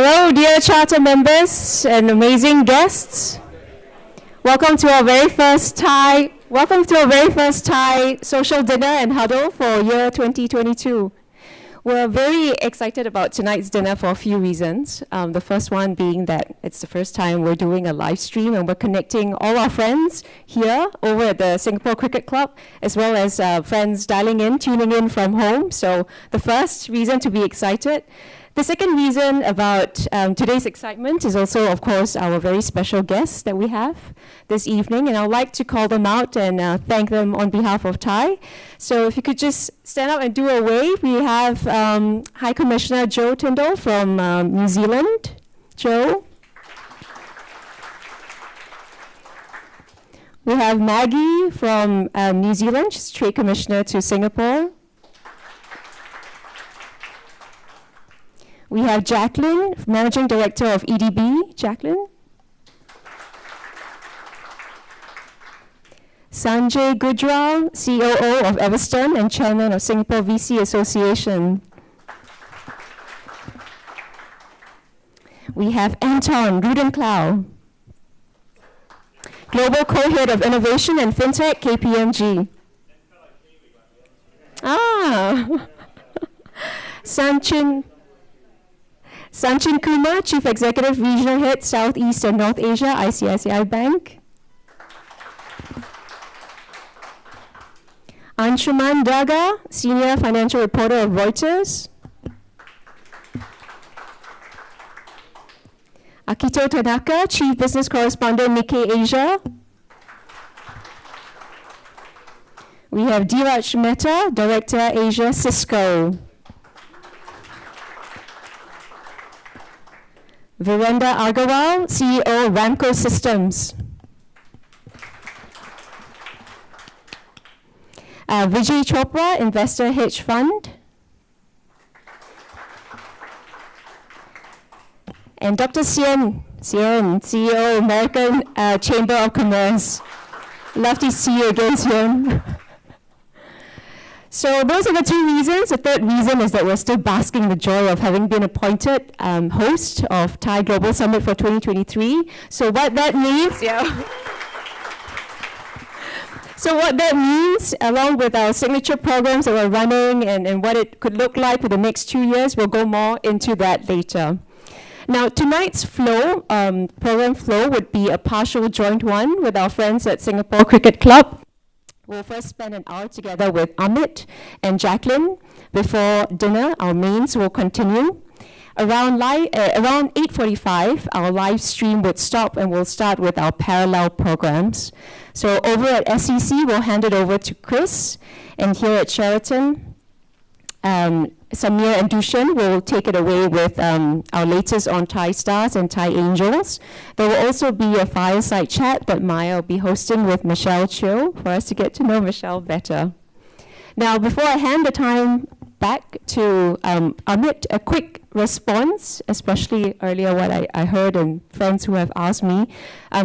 Hello, dear charter members and amazing guests. Welcome to our very first Thai social dinner and huddle for year 2022. We're very excited about tonight's dinner for a few reasons. The first one being that it's the first time we're doing a live stream and we're connecting all our friends here over at the Singapore Cricket Club, as well as friends dialing in, tuning in from home. So the first reason to be excited. The second reason about today's excitement is also, of course, our very special guests that we have this evening, and I'd like to call them out and thank them on behalf of Thai. So if you could just stand up and do a wave. We have High Commissioner Joe Tyndall from New Zealand. Joe. We have Maggie from New Zealand. She's Trade Commissioner to Singapore. We have Jacqueline, Managing Director of EDB. Jacqueline. Sanjay Gujral, COO of Everstone and Chairman of Singapore VC Association. We have Anton Rudenklau, Global Co-Head of Innovation and FinTech, KPMG. Sanchin Kumar, Chief Executive Regional Head, Southeast and North Asia, ICICI Bank. Anshuman Daga, Senior Financial Reporter of Reuters. Akito Tanaka, Chief Business Correspondent, Nikkei Asia. We have Dheeraj Mehta, Director Asia, Cisco. Virendra Agarwal, CEO, Ramco Systems. Vijay Chopra, Investor Hedge Fund. And Dr. Sien, CEO, American Chamber of Commerce. Love to see you again, Sien. So those are the two reasons. The third reason is that we're still basking in the joy of having been appointed host of Thai Global Summit for 2023. So what that means, So what that means, along with our signature programs that we're running and what it could look like for the next 2 years, we'll go more into that later. Now, tonight's program flow would be a partial joint one with our friends at Singapore Cricket Club. We'll first spend an hour together with Amit and Jacqueline. Before dinner, our mains will continue. Around 8:45, our live stream would stop and we'll start with our parallel programs. So over at SEC, we'll hand it over to Chris. And here at Sheraton, Samir and Dushan will take it away with our latest on Thai Stars and Thai Angels. There will also be a Fireside Chat that Maya will be hosting with Michelle Chiu for us to get to know Michelle better. Now, before I hand the time back to Amit, a quick response, especially earlier what I heard and friends who have asked me.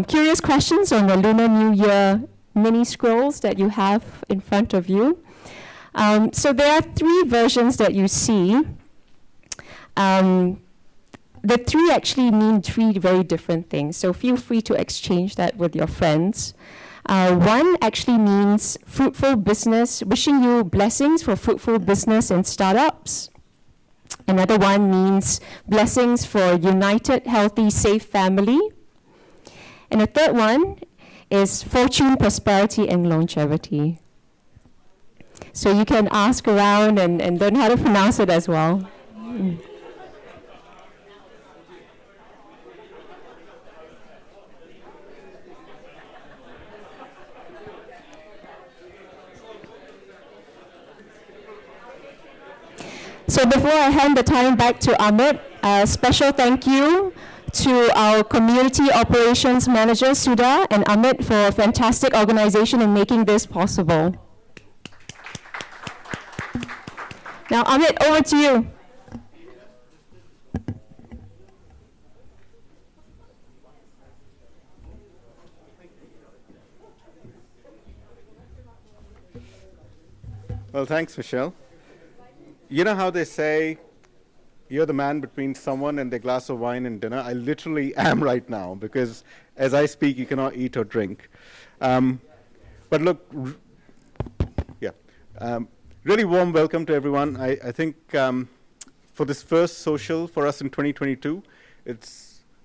Curious questions on the Lunar New Year mini scrolls that you have in front of you. So there are three versions that you see. The three actually mean three very different things, so feel free to exchange that with your friends. One actually means fruitful business, wishing you blessings for fruitful business and startups. Another one means blessings for united, healthy, safe family. And a third one is fortune, prosperity, and longevity. So you can ask around and learn how to pronounce it as well. So before I hand the time back to Amit, a special thank you to our Community Operations Manager, Sudha, and Amit for a fantastic organization in making this possible. Now, Amit, over to you. Well, thanks, Michelle. You know how they say you're the man between someone and their glass of wine and dinner. I literally am right now, because as I speak, you cannot eat or drink. But look, yeah, really warm welcome to everyone. I think for this first social for us in 2022,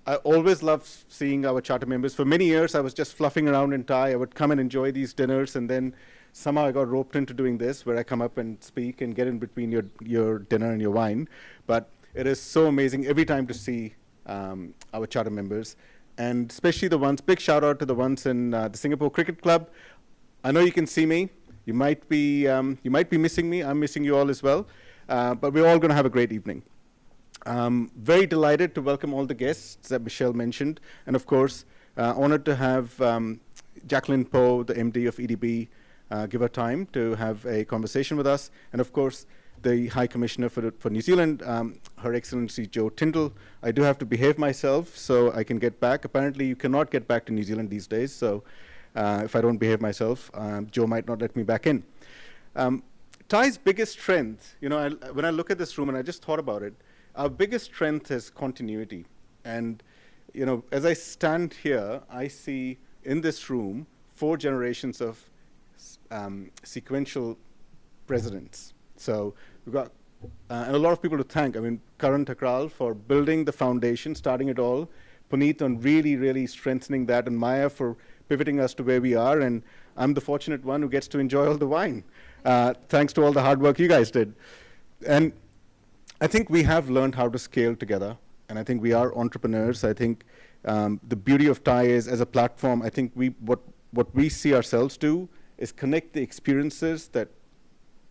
I always love seeing our charter members. For many years, I was just fluffing around in Thai. I would come and enjoy these dinners, and then somehow I got roped into doing this, where I come up and speak and get in between your dinner and your wine. But it is so amazing every time to see our charter members, and especially the ones, big shout out to the ones in the Singapore Cricket Club. I know you can see me. You might be missing me. I'm missing you all as well. But we're all going to have a great evening. Very delighted to welcome all the guests that Michelle mentioned, and of course, honored to have Jacqueline Poh, the MD of EDB, give her time to have a conversation with us, and of course, the High Commissioner for New Zealand, Her Excellency Joe Tyndall. I do have to behave myself so I can get back. Apparently, you cannot get back to New Zealand these days, so if I don't behave myself, Joe might not let me back in. Thai's biggest strength, when I look at this room and I just thought about it, our biggest strength is continuity. And as I stand here, I see in this room 4 generations of sequential presidents. So we've got and a lot of people to thank. I mean, Karan Thakral for building the foundation, starting it all, Puneet on really, really strengthening that, and Maya for pivoting us to where we are, and I'm the fortunate one who gets to enjoy all the wine, thanks to all the hard work you guys did. And I think we have learned how to scale together, and I think we are entrepreneurs. I think the beauty of Thai is, as a platform, I think what we see ourselves do is connect the experiences that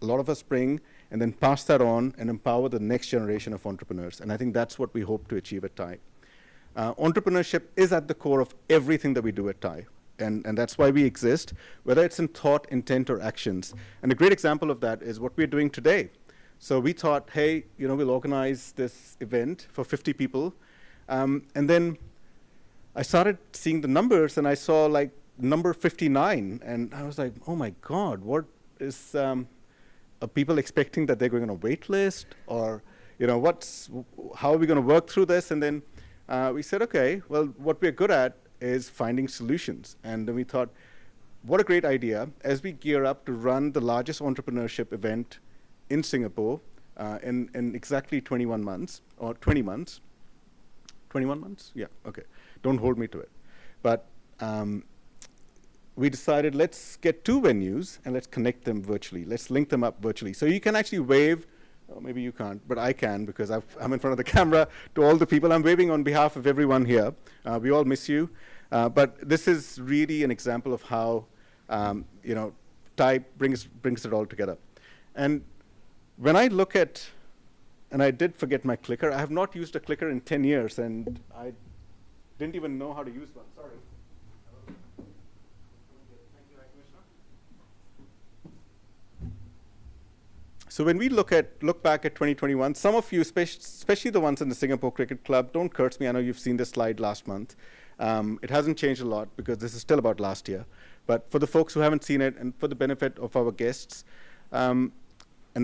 a lot of us bring, and then pass that on and empower the next generation of entrepreneurs. And I think that's what we hope to achieve at Thai. Entrepreneurship is at the core of everything that we do at Thai. And that's why we exist, whether it's in thought, intent, or actions. And a great example of that is what we're doing today. So we thought, hey, we'll organize this event for 50 people. And then I started seeing the numbers, and I saw like number 59. And I was like, oh my God, what is, are people expecting that they're going on a wait list? Or, how are we going to work through this? And then we said, okay, well, what we're good at is finding solutions. And then we thought, what a great idea as we gear up to run the largest entrepreneurship event in Singapore in exactly 21 months, or 20 months. 21 months? Yeah, okay. Don't hold me to it. But we decided, let's get 2 venues and let's connect them virtually. Let's link them up virtually. So you can actually wave, or maybe you can't, but I can, because I'm in front of the camera, to all the people. I'm waving on behalf of everyone here. We all miss you. But this is really an example of how Thai brings it all together. And when I look at, and I did forget my clicker. I have not used a clicker in 10 years, and I didn't even know how to use one. Sorry. So when we look back at 2021, some of you, especially the ones in the Singapore Cricket Club, don't curse me. I know you've seen this slide last month. It hasn't changed a lot, because this is still about last year. But for the folks who haven't seen it, and for the benefit of our guests, and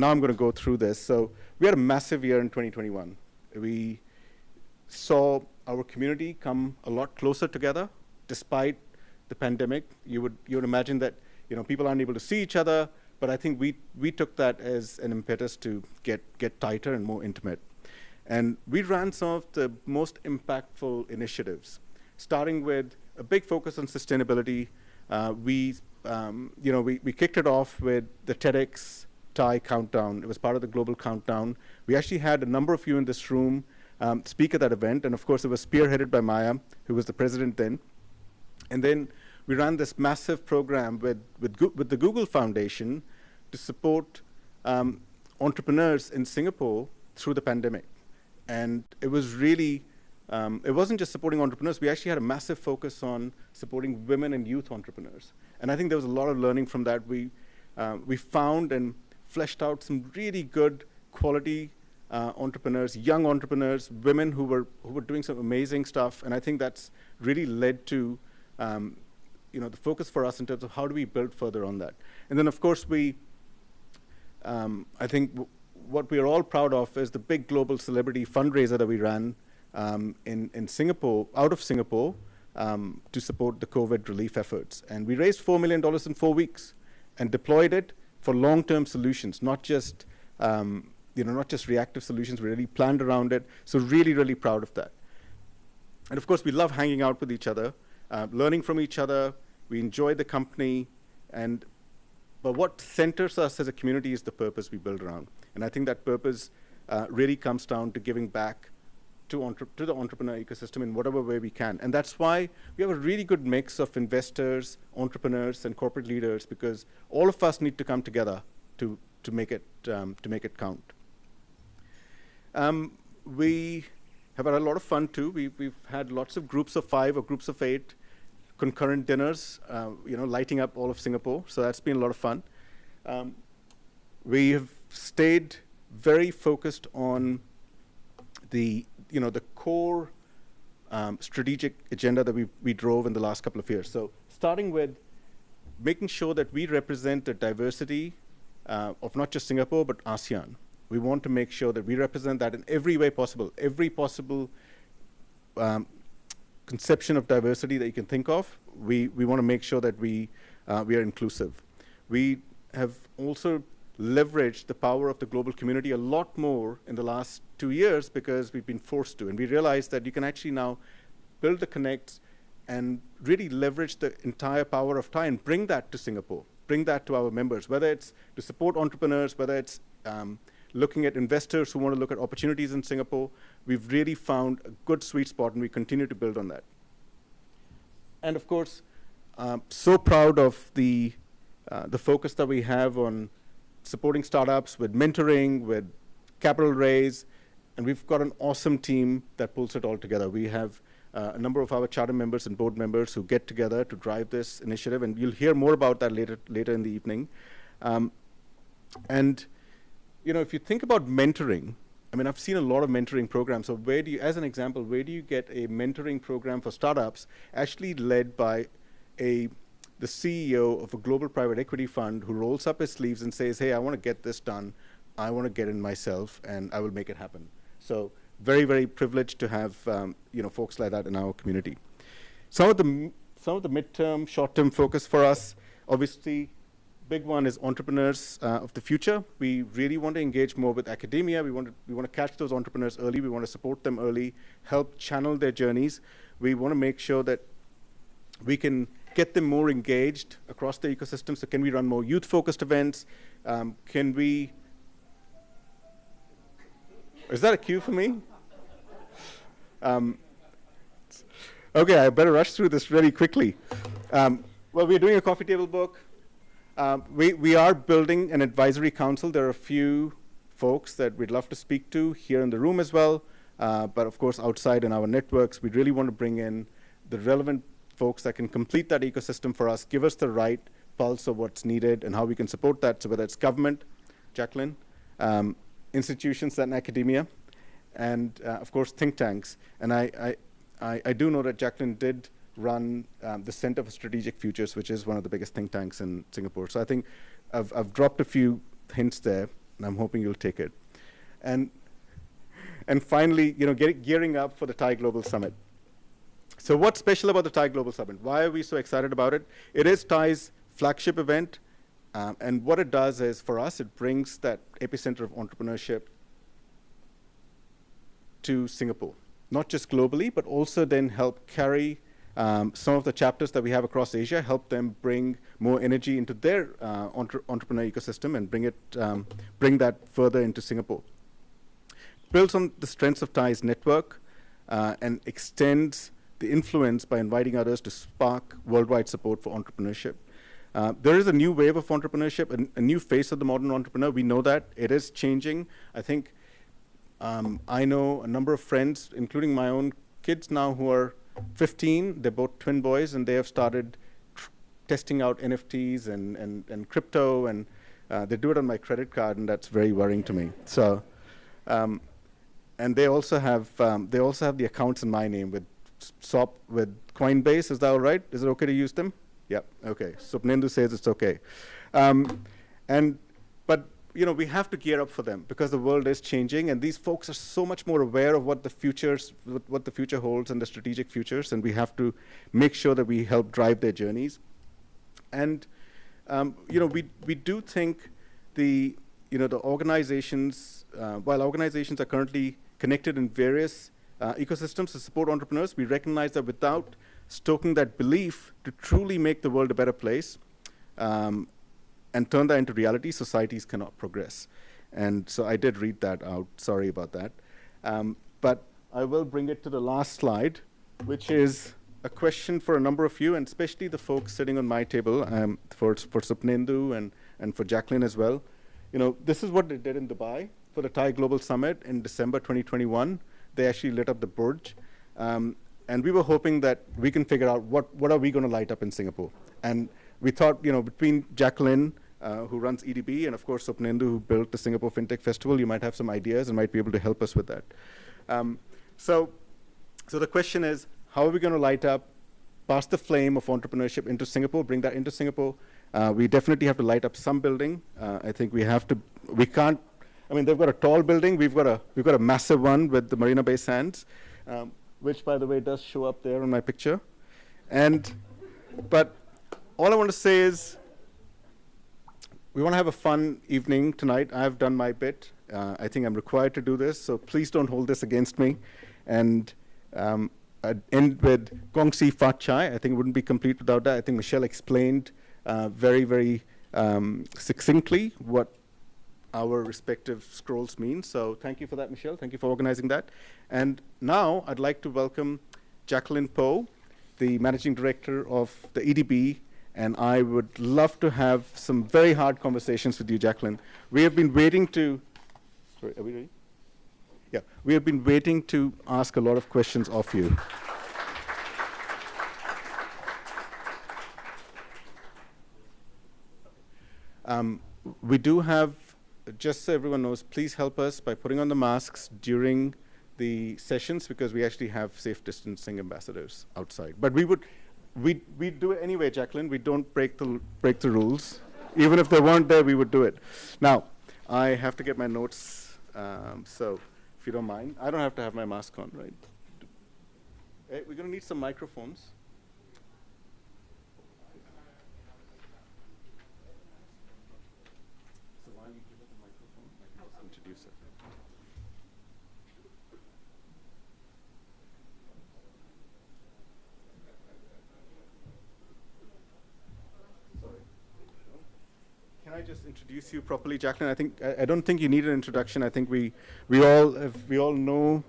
now I'm going to go through this. So we had a massive year in 2021. We saw our community come a lot closer together, despite the pandemic. You would imagine that people aren't able to see each other, but I think we took that as an impetus to get tighter and more intimate. And we ran some of the most impactful initiatives, starting with a big focus on sustainability. We kicked it off with the TEDx Thai countdown. It was part of the global countdown. We actually had a number of you in this room speak at that event, and of course it was spearheaded by Maya, who was the president then. And then we ran this massive program with the Google Foundation to support entrepreneurs in Singapore through the pandemic. And it was really, it wasn't just supporting entrepreneurs. We actually had a massive focus on supporting women and youth entrepreneurs. And I think there was a lot of learning from that. We found and fleshed out some really good quality entrepreneurs, young entrepreneurs, women who were doing some amazing stuff. And I think that's really led to the focus for us in terms of how do we build further on that. And then, of course, I think what we are all proud of is the big global celebrity fundraiser that we ran in Singapore, out of Singapore, to support the COVID relief efforts. And we raised $4 million in 4 weeks and deployed it for long-term solutions, not just not just reactive solutions. We really planned around it. So really, really proud of that. And of course, we love hanging out with each other, learning from each other. We enjoy the company, but what centers us as a community is the purpose we build around. And I think that purpose really comes down to giving back to the entrepreneur ecosystem in whatever way we can. And that's why we have a really good mix of investors, entrepreneurs, and corporate leaders, because all of us need to come together to make it count. We have had a lot of fun too. We've had lots of groups of 5 or groups of 8 concurrent dinners, lighting up all of Singapore. So that's been a lot of fun. We have stayed very focused on the core strategic agenda that we drove in the last couple of years. So starting with making sure that we represent the diversity of not just Singapore, but ASEAN. We want to make sure that we represent that in every way possible, every possible conception of diversity that you can think of. We want to make sure that we are inclusive. We have also leveraged the power of the global community a lot more in the last 2 years because we've been forced to. And we realized that you can actually now build the connects and really leverage the entire power of Thai and bring that to Singapore, bring that to our members, whether it's to support entrepreneurs, whether it's looking at investors who want to look at opportunities in Singapore. We've really found a good sweet spot, and we continue to build on that. And of course, so proud of the focus that we have on supporting startups with mentoring, with capital raise, and we've got an awesome team that pulls it all together. We have a number of our charter members and board members who get together to drive this initiative, and you'll hear more about that later in the evening. And if you think about mentoring, I mean, I've seen a lot of mentoring programs. So as an example, where do you get a mentoring program for startups actually led by the CEO of a global private equity fund who rolls up his sleeves and says, hey, I want to get this done. I want to get in myself, and I will make it happen. So very, very privileged to have folks like that in our community. Some of the midterm, short-term focus for us, obviously, big one is entrepreneurs of the future. We really want to engage more with academia. We want to catch those entrepreneurs early. We want to support them early, help channel their journeys. We want to make sure that we can get them more engaged across the ecosystem. So can we run more youth-focused events? Is that a cue for me? Okay, I better rush through this really quickly. Well, we're doing a coffee table book. We are building an advisory council. There are a few folks that we'd love to speak to here in the room as well. But of course, outside in our networks, we really want to bring in the relevant folks that can complete that ecosystem for us, give us the right pulse of what's needed and how we can support that. So whether it's government, Jacqueline, institutions and academia, and of course, think tanks. And I do know that Jacqueline did run the Center for Strategic Futures, which is one of the biggest think tanks in Singapore. So I think I've dropped a few hints there, and I'm hoping you'll take it. And finally, gearing up for the Thai Global Summit. So what's special about the Thai Global Summit? Why are we so excited about it? It is Thai's flagship event, and what it does is, for us, it brings that epicenter of entrepreneurship to Singapore. Not just globally, but also then help carry some of the chapters that we have across Asia, help them bring more energy into their entrepreneur ecosystem and bring that further into Singapore. Builds on the strengths of Thai's network and extends the influence by inviting others to spark worldwide support for entrepreneurship. There is a new wave of entrepreneurship, a new face of the modern entrepreneur. We know that. It is changing. I think I know a number of friends, including my own kids now who are 15. They're both twin boys, and they have started testing out NFTs and crypto, and they do it on my credit card, and that's very worrying to me. So, and they also have the accounts in my name with Coinbase. Is that all right? Is it okay to use them? Yep. Okay. Supnendu says it's okay. But we have to gear up for them because the world is changing, and these folks are so much more aware of what the future holds and the strategic futures, and we have to make sure that we help drive their journeys. And we do think the organizations, while organizations are currently connected in various ecosystems to support entrepreneurs, we recognize that without stoking that belief to truly make the world a better place, and turn that into reality, societies cannot progress. And so I did read that out. Sorry about that. But I will bring it to the last slide, which is a question for a number of you, and especially the folks sitting on my table, for Supnendu and for Jacqueline as well. This is what they did in Dubai for the Thai Global Summit in December 2021. They actually lit up the Burj. And we were hoping that we can figure out what are we going to light up in Singapore. And we thought, between Jacqueline, who runs EDB, and of course Supnendu, who built the Singapore FinTech Festival, you might have some ideas and might be able to help us with that. So the question is, how are we going to light up, pass the flame of entrepreneurship into Singapore, bring that into Singapore? We definitely have to light up some building. I think we can't, they've got a tall building. We've got a massive one with the Marina Bay Sands, which, by the way, does show up there on my picture. But all I want to say is, we want to have a fun evening tonight. I've done my bit. I think I'm required to do this, so please don't hold this against me. And I'd end with Gong Si Fat Chai. I think it wouldn't be complete without that. I think Michelle explained very, very succinctly what our respective scrolls mean. So thank you for that, Michelle. Thank you for organizing that. And now I'd like to welcome Jacqueline Poh, the Managing Director of the EDB, and I would love to have some very hard conversations with you, Jacqueline. We have been waiting to, sorry, are we ready? Yeah, we have been waiting to ask a lot of questions of you. We do have, just so everyone knows, please help us by putting on the masks during the sessions, because we actually have safe distancing ambassadors outside. But we do it anyway, Jacqueline. We don't break the rules. Even if they weren't there, we would do it. Now, I have to get my notes, so if you don't mind. I don't have to have my mask on, right? Hey, we're going to need some microphones. So while you give it the microphone, I can just introduce it. Can I just introduce you properly, Jacqueline? I don't think you need an introduction. I think we all know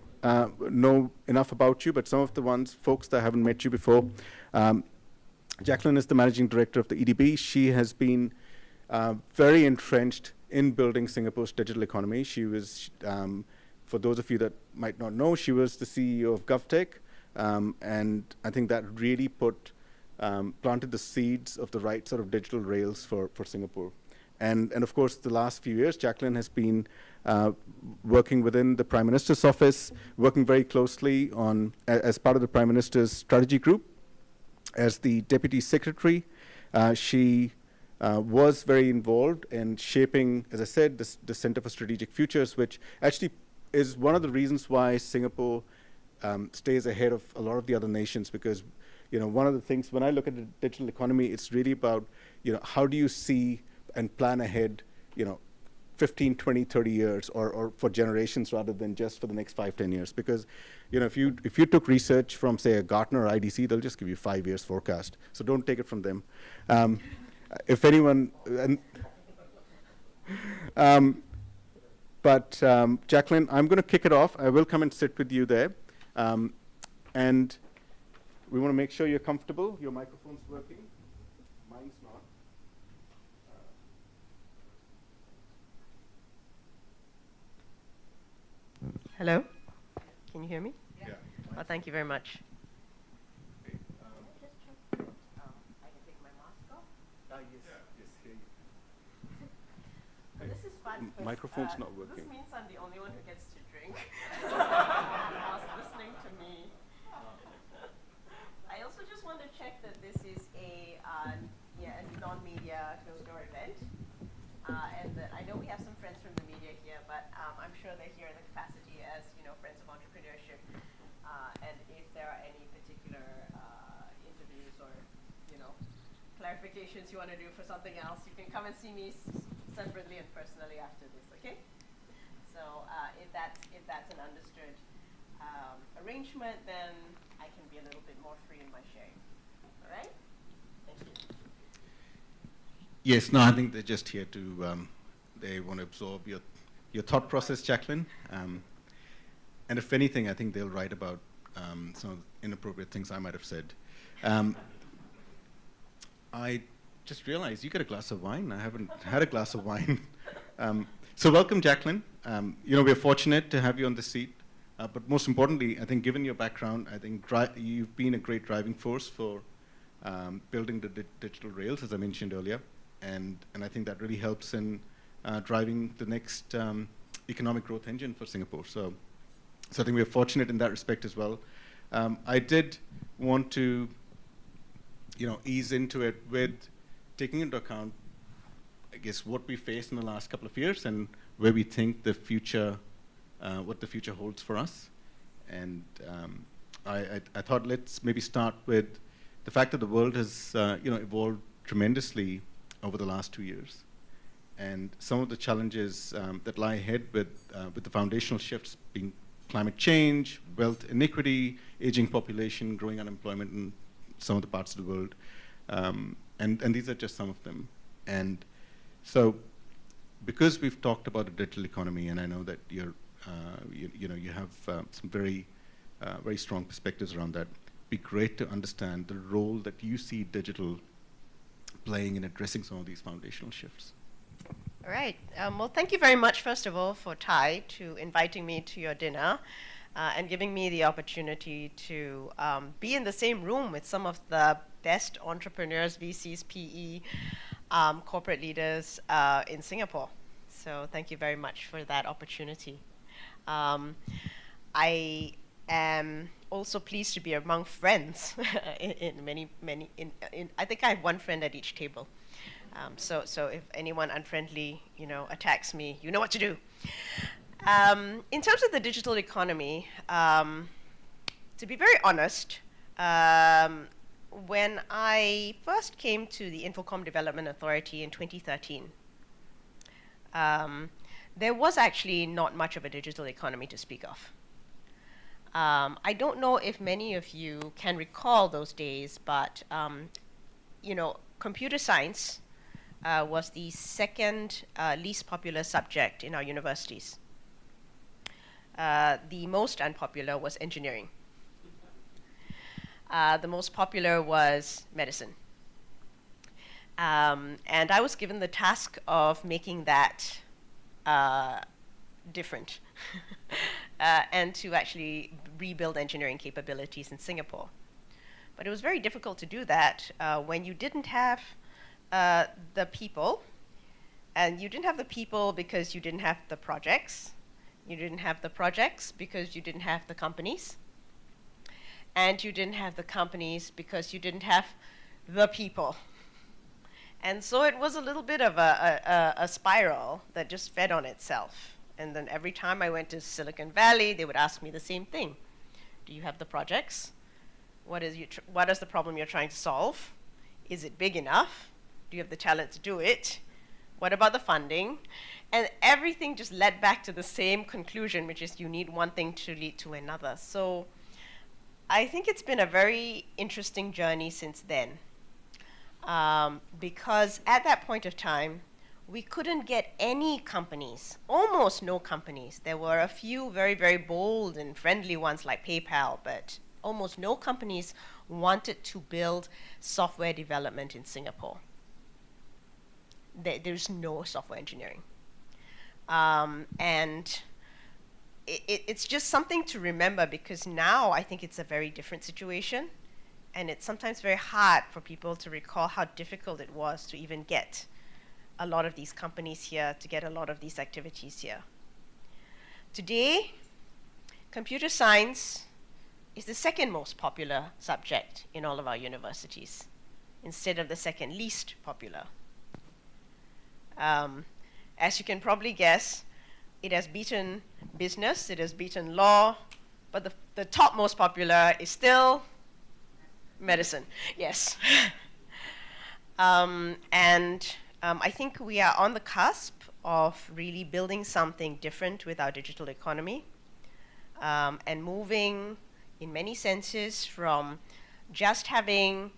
enough about you, but some of the folks that haven't met you before. Jacqueline is the Managing Director of the EDB. She has been very entrenched in building Singapore's digital economy. She was, for those of you that might not know, she was the CEO of GovTech, and I think that really planted the seeds of the right sort of digital rails for Singapore. And of course, the last few years, Jacqueline has been working within the Prime Minister's office, working very closely as part of the Prime Minister's strategy group. As the Deputy Secretary, she was very involved in shaping, as I said, the Center for Strategic Futures, which actually is one of the reasons why Singapore stays ahead of a lot of the other nations, because one of the things, when I look at the digital economy, it's really about, how do you see and plan ahead, 15, 20, 30 years, or for generations rather than just for the next 5, 10 years. Because, if you took research from, say, a Gartner or IDC, they'll just give you 5 years forecast. So don't take it from them. If anyone, but Jacqueline, I'm going to kick it off. I will come and sit with you there. And we want to make sure you're comfortable. Your microphone's working. Mine's not. Hello? Can you hear me? Yeah. Oh, thank you very much. Okay, I can take my mask off. yes, here you. This is fun. Microphone's not working. This means I'm the only one who gets to drink. Whilst listening to me. I also just want to check that this is a non-media closed door event. And that I know we have some friends from the media here, but I'm sure they're here in the capacity as, friends of entrepreneurship. And if there are any particular interviews or, clarifications you want to do for something else, you can come and see me separately and personally after this, okay? So if that's an understood arrangement, then I can be a little bit more free in my sharing. All right? Thank you. Yes, no, I think they're just here to, they want to absorb your thought process, Jacqueline. And if anything, I think they'll write about some of the inappropriate things I might have said. I just realized you get a glass of wine. I haven't had a glass of wine. So welcome, Jacqueline. We're fortunate to have you on the seat. But most importantly, I think given your background, I think you've been a great driving force for building the digital rails, as I mentioned earlier. And I think that really helps in driving the next economic growth engine for Singapore. So I think we're fortunate in that respect as well. I did want to, ease into it with taking into account, I guess, what we faced in the last couple of years and where we think the future, what the future holds for us. And I thought let's maybe start with the fact that the world has, evolved tremendously over the last 2 years. And some of the challenges that lie ahead with the foundational shifts being climate change, wealth inequity, aging population, growing unemployment in some of the parts of the world. And these are just some of them. And so because we've talked about the digital economy, and I know that you have some very strong perspectives around that, it'd be great to understand the role that you see digital playing in addressing some of these foundational shifts. All right. Well, thank you very much, first of all, for Ty, to inviting me to your dinner and giving me the opportunity to be in the same room with some of the best entrepreneurs, VCs, PE, corporate leaders in Singapore. So thank you very much for that opportunity. I am also pleased to be among friends I think I have one friend at each table. So if anyone unfriendly, attacks me, you know what to do. In terms of the digital economy, to be very honest, when I first came to the Infocom Development Authority in 2013, there was actually not much of a digital economy to speak of. I don't know if many of you can recall those days, but computer science was the second least popular subject in our universities. The most unpopular was engineering. The most popular was medicine. And I was given the task of making that different and to actually rebuild engineering capabilities in Singapore. But it was very difficult to do that when you didn't have the people, and you didn't have the people because you didn't have the projects. You didn't have the projects because you didn't have the companies. And you didn't have the companies because you didn't have the people. And so it was a little bit of a spiral that just fed on itself. And then every time I went to Silicon Valley, they would ask me the same thing. Do you have the projects? What is the problem you're trying to solve? Is it big enough? Do you have the talent to do it? What about the funding? And everything just led back to the same conclusion, which is you need one thing to lead to another. So I think it's been a very interesting journey since then. Because at that point of time, we couldn't get any companies, almost no companies. There were a few very, very bold and friendly ones like PayPal, but almost no companies wanted to build software development in Singapore. There's no software engineering. And it's just something to remember, because now I think it's a very different situation. And it's sometimes very hard for people to recall how difficult it was to even get a lot of these companies here, to get a lot of these activities here. Today, computer science is the second most popular subject in all of our universities, instead of the second least popular. as you can probably guess, it has beaten business, it has beaten law, but the top most popular is still medicine. Yes. I think we are on the cusp of really building something different with our digital economy, and moving in many senses from just having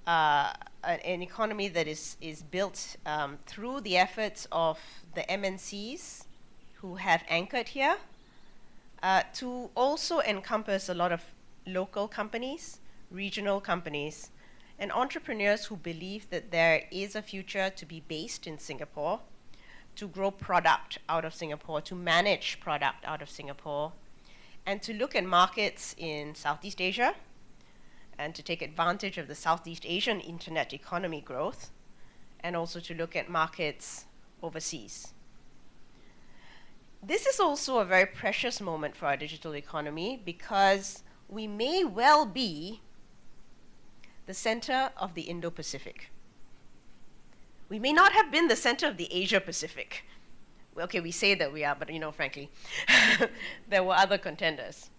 an economy that is built through the efforts of the MNCs who have anchored here, to also encompass a lot of local companies, regional companies, and entrepreneurs who believe that there is a future to be based in Singapore, to grow product out of Singapore, to manage product out of Singapore, and to look at markets in Southeast Asia, and to take advantage of the Southeast Asian internet economy growth, and also to look at markets overseas. This is also a very precious moment for our digital economy because we may well be the center of the Indo-Pacific. We may not have been the center of the Asia-Pacific. Well, okay, we say that we are, but frankly, there were other contenders.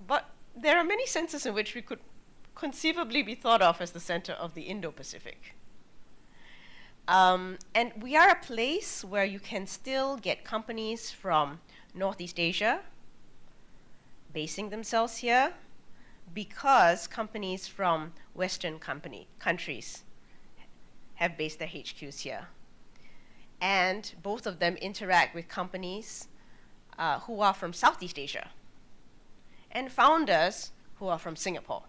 But there are many senses in which we could conceivably be thought of as the center of the Indo-Pacific. And we are a place where you can still get companies from Northeast Asia basing themselves here, because companies from Western countries have based their HQs here. And both of them interact with companies who are from Southeast Asia, and founders who are from Singapore,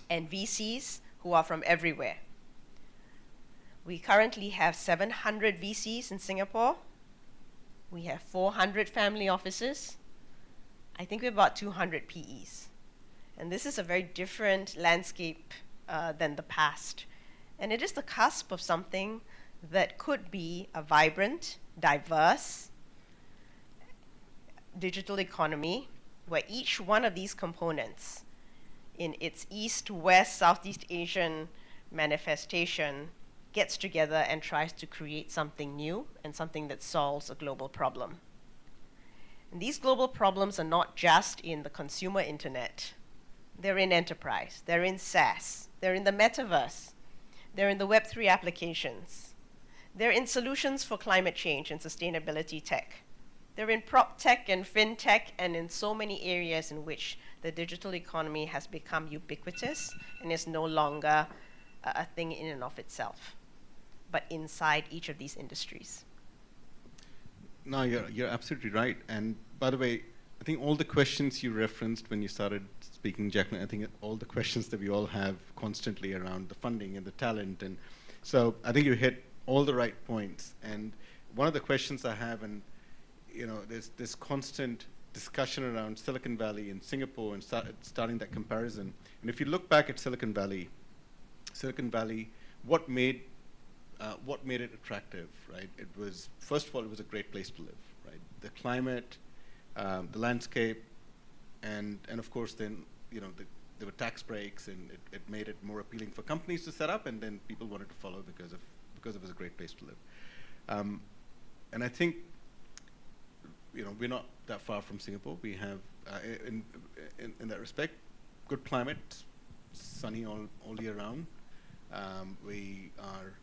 and VCs who are from everywhere. We currently have 700 VCs in Singapore. We have 400 family offices. I think we have about 200 PEs. And this is a very different landscape than the past. And it is the cusp of something that could be a vibrant, diverse digital economy where each one of these components in its East, West, Southeast Asian manifestation gets together and tries to create something new and something that solves a global problem. And these global problems are not just in the consumer internet. They're in enterprise, they're in SaaS, they're in the metaverse, they're in the Web3 applications, they're in solutions for climate change and sustainability tech. They're in prop tech and fintech, and in so many areas in which the digital economy has become ubiquitous and is no longer a thing in and of itself, but inside each of these industries. No, you're absolutely right. And by the way, I think all the questions you referenced when you started speaking, Jacqueline, I think all the questions that we all have constantly around the funding and the talent. And so I think you hit all the right points. And one of the questions I have, and there's this constant discussion around Silicon Valley and Singapore and starting that comparison. And if you look back at Silicon Valley, what made it attractive, right? It was, first of all, it was a great place to live, right? The climate, the landscape, and of course then, there were tax breaks, and it made it more appealing for companies to set up, and then people wanted to follow because it was a great place to live. And I think, we're not that far from Singapore. We have, in that respect, good climate, sunny all year round. We are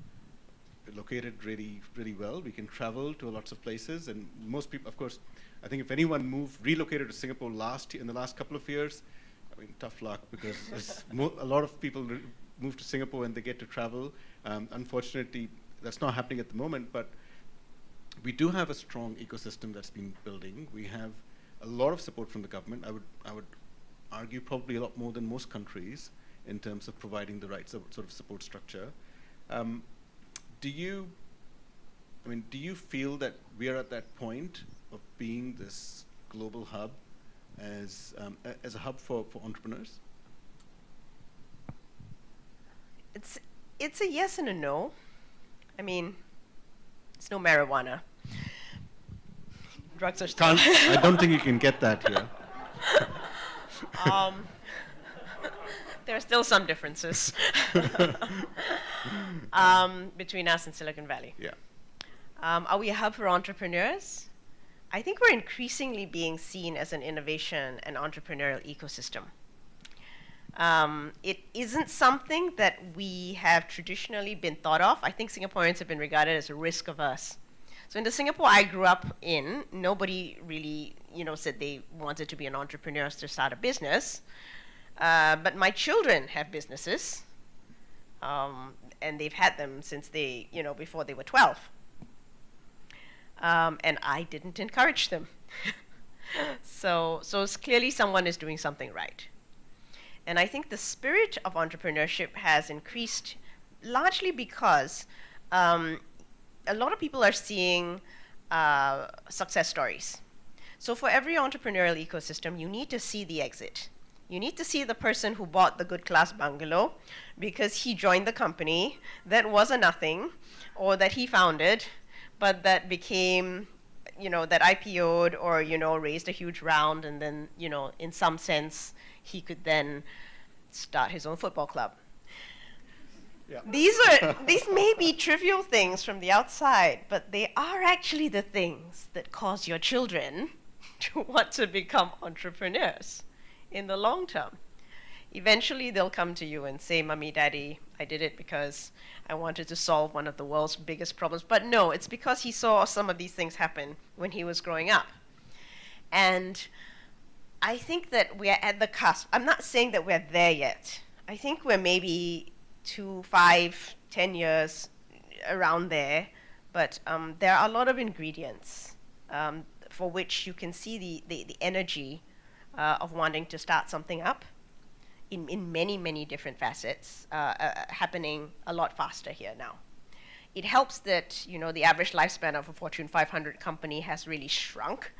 located really, really well. We can travel to lots of places, and most people, of course, I think if anyone relocated to Singapore in the last couple of years, I mean, tough luck, because a lot of people move to Singapore and they get to travel. Unfortunately, that's not happening at the moment, but we do have a strong ecosystem that's been building. We have a lot of support from the government. I would argue probably a lot more than most countries in terms of providing the right sort of support structure. Do you feel that we are at that point of being this global hub as a hub for entrepreneurs? It's a yes and a no. I mean, it's no marijuana. Drugs are still. I don't think you can get that here. There are still some differences between us and Silicon Valley. Yeah. Are we a hub for entrepreneurs? I think we're increasingly being seen as an innovation and entrepreneurial ecosystem. It isn't something that we have traditionally been thought of. I think Singaporeans have been regarded as risk averse. So in the Singapore I grew up in, nobody really, said they wanted to be an entrepreneur to start a business. But my children have businesses, and they've had them since before they were 12. And I didn't encourage them. So it's clearly someone is doing something right. And I think the spirit of entrepreneurship has increased largely because a lot of people are seeing success stories. So for every entrepreneurial ecosystem, you need to see the exit. You need to see the person who bought the good class bungalow because he joined the company that was a nothing, or that he founded, but that became, that IPO'd or, raised a huge round, and then, in some sense, he could then start his own football club. Yeah. These may be trivial things from the outside, but they are actually the things that cause your children to want to become entrepreneurs in the long term. Eventually, they'll come to you and say, "Mommy, Daddy, I did it because I wanted to solve one of the world's biggest problems." But no, it's because he saw some of these things happen when he was growing up. And I think that we're at the cusp. I'm not saying that we're there yet. I think we're maybe 2, 5, 10 years around there. But there are a lot of ingredients for which you can see the energy of wanting to start something up in many, many different facets happening a lot faster here now. It helps that, the average lifespan of a Fortune 500 company has really shrunk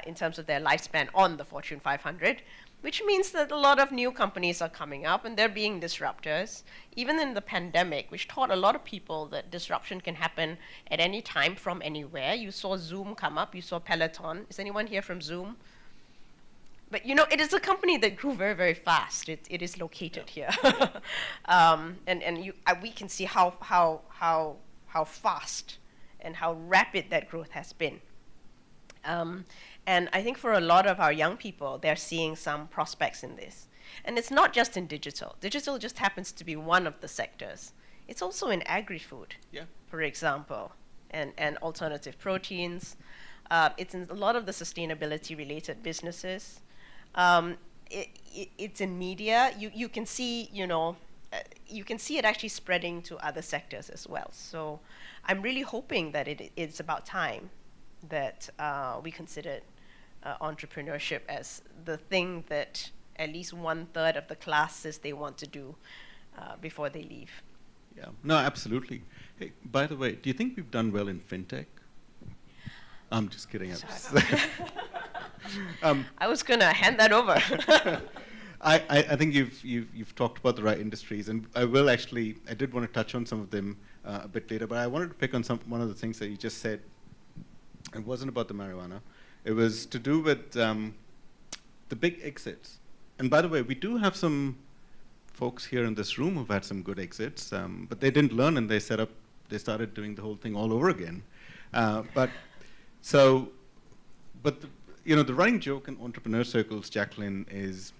in terms of their lifespan on the Fortune 500, which means that a lot of new companies are coming up and they're being disruptors. Even in the pandemic, which taught a lot of people that disruption can happen at any time from anywhere. You saw Zoom come up, you saw Peloton. Is anyone here from Zoom? But it is a company that grew very, very fast. It is located here, and we can see how fast and how rapid that growth has been. And I think for a lot of our young people, they're seeing some prospects in this. And it's not just in digital. Digital just happens to be one of the sectors. It's also in agri-food, for example, and alternative proteins. It's in a lot of the sustainability-related businesses. It's in media. You can see, you can see it actually spreading to other sectors as well. So I'm really hoping that it's about time that we consider entrepreneurship as the thing that at least 1/3 of the class says they want to do before they leave. Yeah, no, absolutely. Hey, by the way, do you think we've done well in fintech? I'm just kidding. I was going to hand that over. I think you've talked about the right industries, and I did want to touch on some of them a bit later, but I wanted to pick on one of the things that you just said. It wasn't about the marijuana. It was to do with the big exits. And by the way, we do have some folks here in this room who've had some good exits, but they didn't learn, and they started doing the whole thing all over again. But the running joke in entrepreneur circles, Jacqueline, is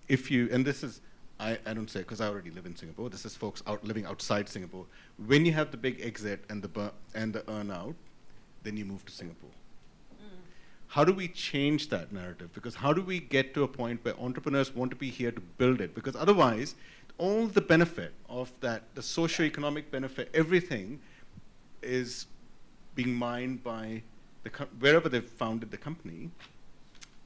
if you, and this is, I don't say because I already live in Singapore. This is folks living outside Singapore. When you have the big exit and the earn out, then you move to Singapore. How do we change that narrative? Because how do we get to a point where entrepreneurs want to be here to build it? Because otherwise, all the benefit of that, the socio-economic benefit, everything is being mined by wherever they've founded the company.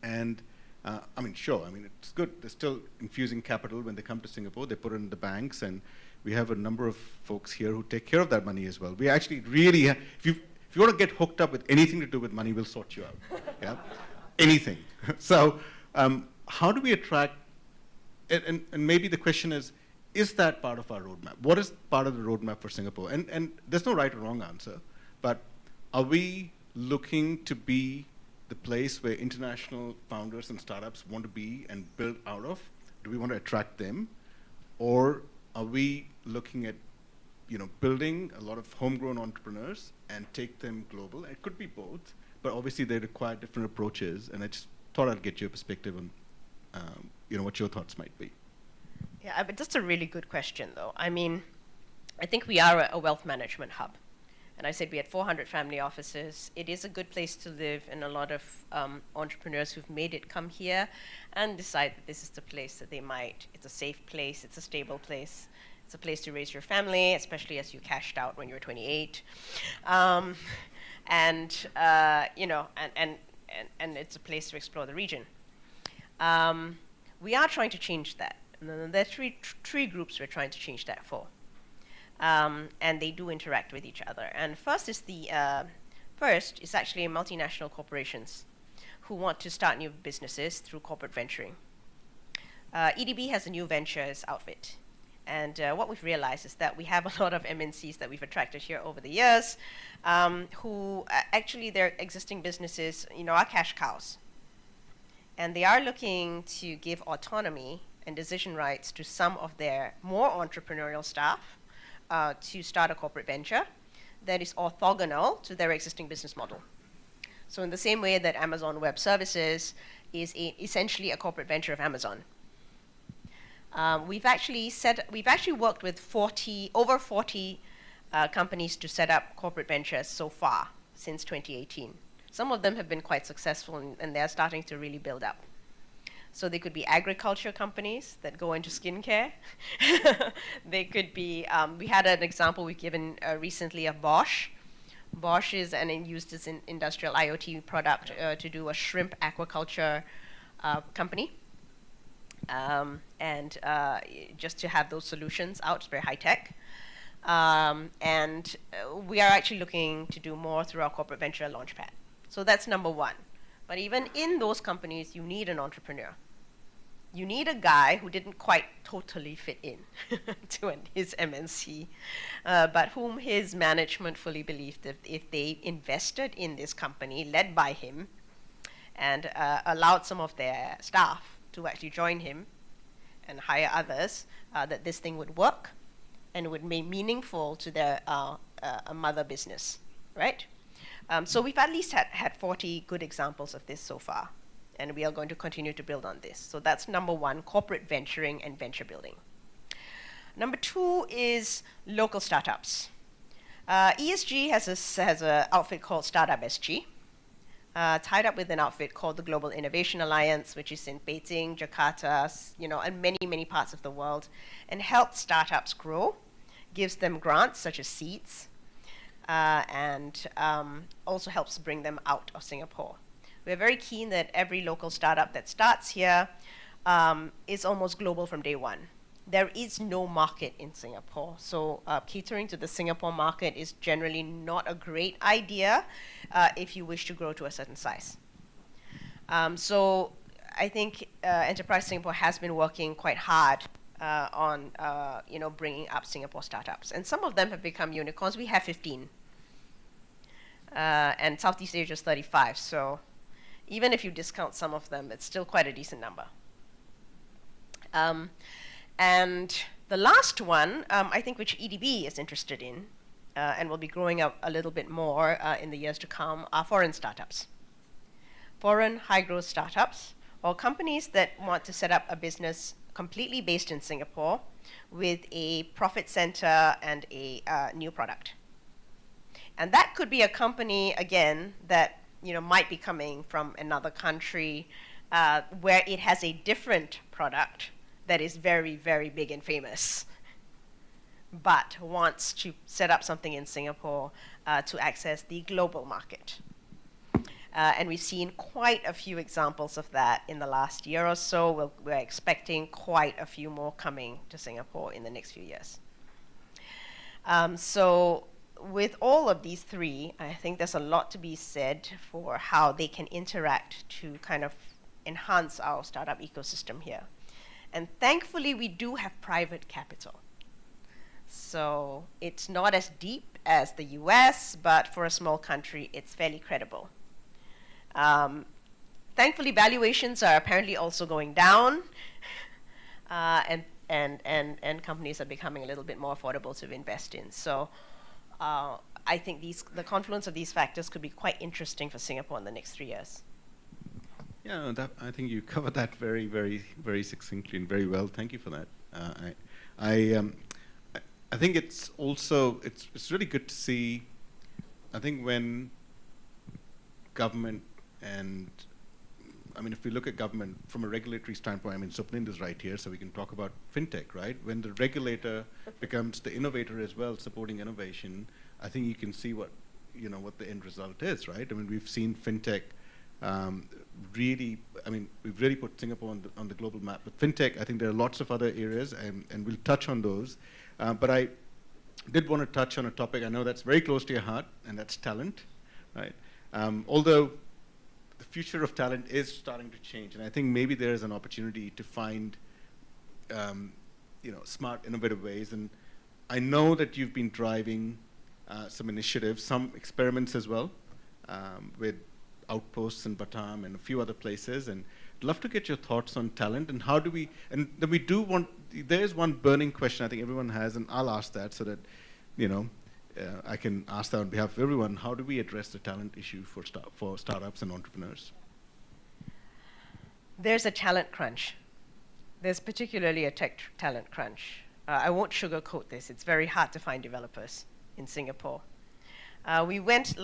And it's good. They're still infusing capital when they come to Singapore. They put it in the banks, and we have a number of folks here who take care of that money as well. We actually really, if you want to get hooked up with anything to do with money, we'll sort you out. Yeah, anything. So, how do we attract? And maybe the question is that part of our roadmap? What is part of the roadmap for Singapore? And there's no right or wrong answer, but are we looking to be the place where international founders and startups want to be and build out of? Do we want to attract them? Or are we looking at building a lot of homegrown entrepreneurs and take them global. It could be both, but obviously they require different approaches. And I just thought I'd get your perspective on, what your thoughts might be. Yeah, but that's a really good question, though. I mean, I think we are a wealth management hub. And I said we had 400 family offices. It is a good place to live, and a lot of entrepreneurs who've made it come here and decide that this is the place that they might. It's a safe place. It's a stable place. It's a place to raise your family, especially as you cashed out when you were 28. And it's a place to explore the region. We are trying to change that. And there are three groups we're trying to change that for. And they do interact with each other. And first is actually multinational corporations who want to start new businesses through corporate venturing. EDB has a new ventures outfit. And what we've realized is that we have a lot of MNCs that we've attracted here over the years who actually their existing businesses, are cash cows. And they are looking to give autonomy and decision rights to some of their more entrepreneurial staff to start a corporate venture that is orthogonal to their existing business model. So in the same way that Amazon Web Services is essentially a corporate venture of Amazon. We've actually worked with over 40 companies to set up corporate ventures so far since 2018. Some of them have been quite successful, and they're starting to really build up. So they could be agriculture companies that go into skincare. They could be, we had an example we've given recently of Bosch. Bosch is used as an industrial IoT product to do a shrimp aquaculture company. Just to have those solutions out, it's very high tech. We are actually looking to do more through our corporate venture launchpad. So that's number one. But even in those companies, you need an entrepreneur. You need a guy who didn't quite totally fit in to his MNC, but whom his management fully believed that if they invested in this company led by him and allowed some of their staff to actually join him and hire others, that this thing would work and would be meaningful to their a mother business, right? So we've at least had 40 good examples of this so far, and we are going to continue to build on this. So that's number one, corporate venturing and venture building. Number two is local startups. ESG has an outfit called Startup SG, tied up with an outfit called the Global Innovation Alliance, which is in Beijing, Jakarta, and many, many parts of the world, and helps startups grow, gives them grants such as seeds, and also helps bring them out of Singapore. We're very keen that every local startup that starts here is almost global from day one. There is no market in Singapore, so catering to the Singapore market is generally not a great idea if you wish to grow to a certain size. So I think Enterprise Singapore has been working quite hard on bringing up Singapore startups, and some of them have become unicorns. We have 15, and Southeast Asia is 35. So even if you discount some of them, it's still quite a decent number. And the last one, I think, which EDB is interested in, and will be growing up a little bit more in the years to come, are foreign startups. Foreign high-growth startups, or companies that want to set up a business completely based in Singapore with a profit center and a new product. And that could be a company, again, that might be coming from another country where it has a different product that is very, very big and famous, but wants to set up something in Singapore to access the global market. And we've seen quite a few examples of that in the last year or so. We're expecting quite a few more coming to Singapore in the next few years. So with all of these three, I think there's a lot to be said for how they can interact to kind of enhance our startup ecosystem here. And thankfully, we do have private capital. So it's not as deep as the US, but for a small country, it's fairly credible. Thankfully, valuations are apparently also going down. And and companies are becoming a little bit more affordable to invest in. So I think the confluence of these factors could be quite interesting for Singapore in the next 3 years. Yeah, I think you covered that very, very, very succinctly and very well. Thank you for that. I think it's also it's really good to see. I think when government and I mean, if we look at government from a regulatory standpoint, I mean, Suplinda's right here, so we can talk about fintech, right? When the regulator becomes the innovator as well, supporting innovation, I think you can see what the end result is, right? I mean, we've seen fintech really. I mean, we've really put Singapore on the global map. But fintech, I think there are lots of other areas, and we'll touch on those. But I did want to touch on a topic I know that's very close to your heart, and that's talent, right? Although the future of talent is starting to change, and I think maybe there is an opportunity to find, smart, innovative ways. And I know that you've been driving some initiatives, some experiments as well, with outposts in Batam and a few other places. And I'd love to get your thoughts on talent and how do we. And then we do want. There is one burning question I think everyone has, and I'll ask that so that, I can ask that on behalf of everyone. How do we address the talent issue for startups and entrepreneurs? There's a talent crunch. There's particularly a tech talent crunch. I won't sugarcoat this. It's very hard to find developers in Singapore. We went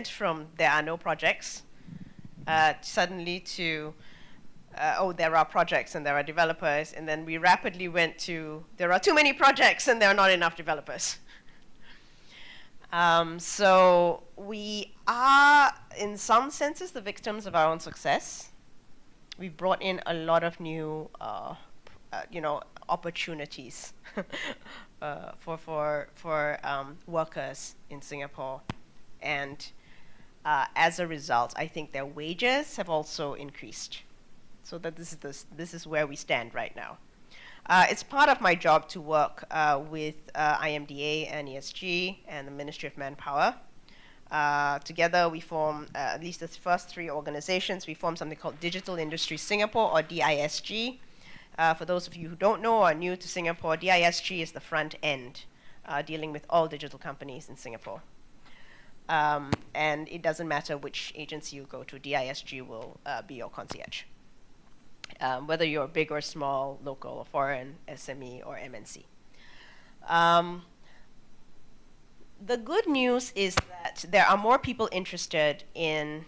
from there are no projects suddenly to, there are projects and there are developers, and then we rapidly went to, there are too many projects and there are not enough developers. So we are, in some senses, the victims of our own success. We've brought in a lot of new, opportunities for workers in Singapore, and as a result, I think their wages have also increased. So that this is where we stand right now. It's part of my job to work with IMDA and ESG and the Ministry of Manpower. Together we form, at least the first three organizations, we form something called Digital Industry Singapore, or DISG. For those of you who don't know or are new to Singapore, DISG is the front end, dealing with all digital companies in Singapore. And it doesn't matter which agency you go to, DISG will be your concierge. Whether you're big or small, local or foreign, SME or MNC. The good news is that there are more people interested in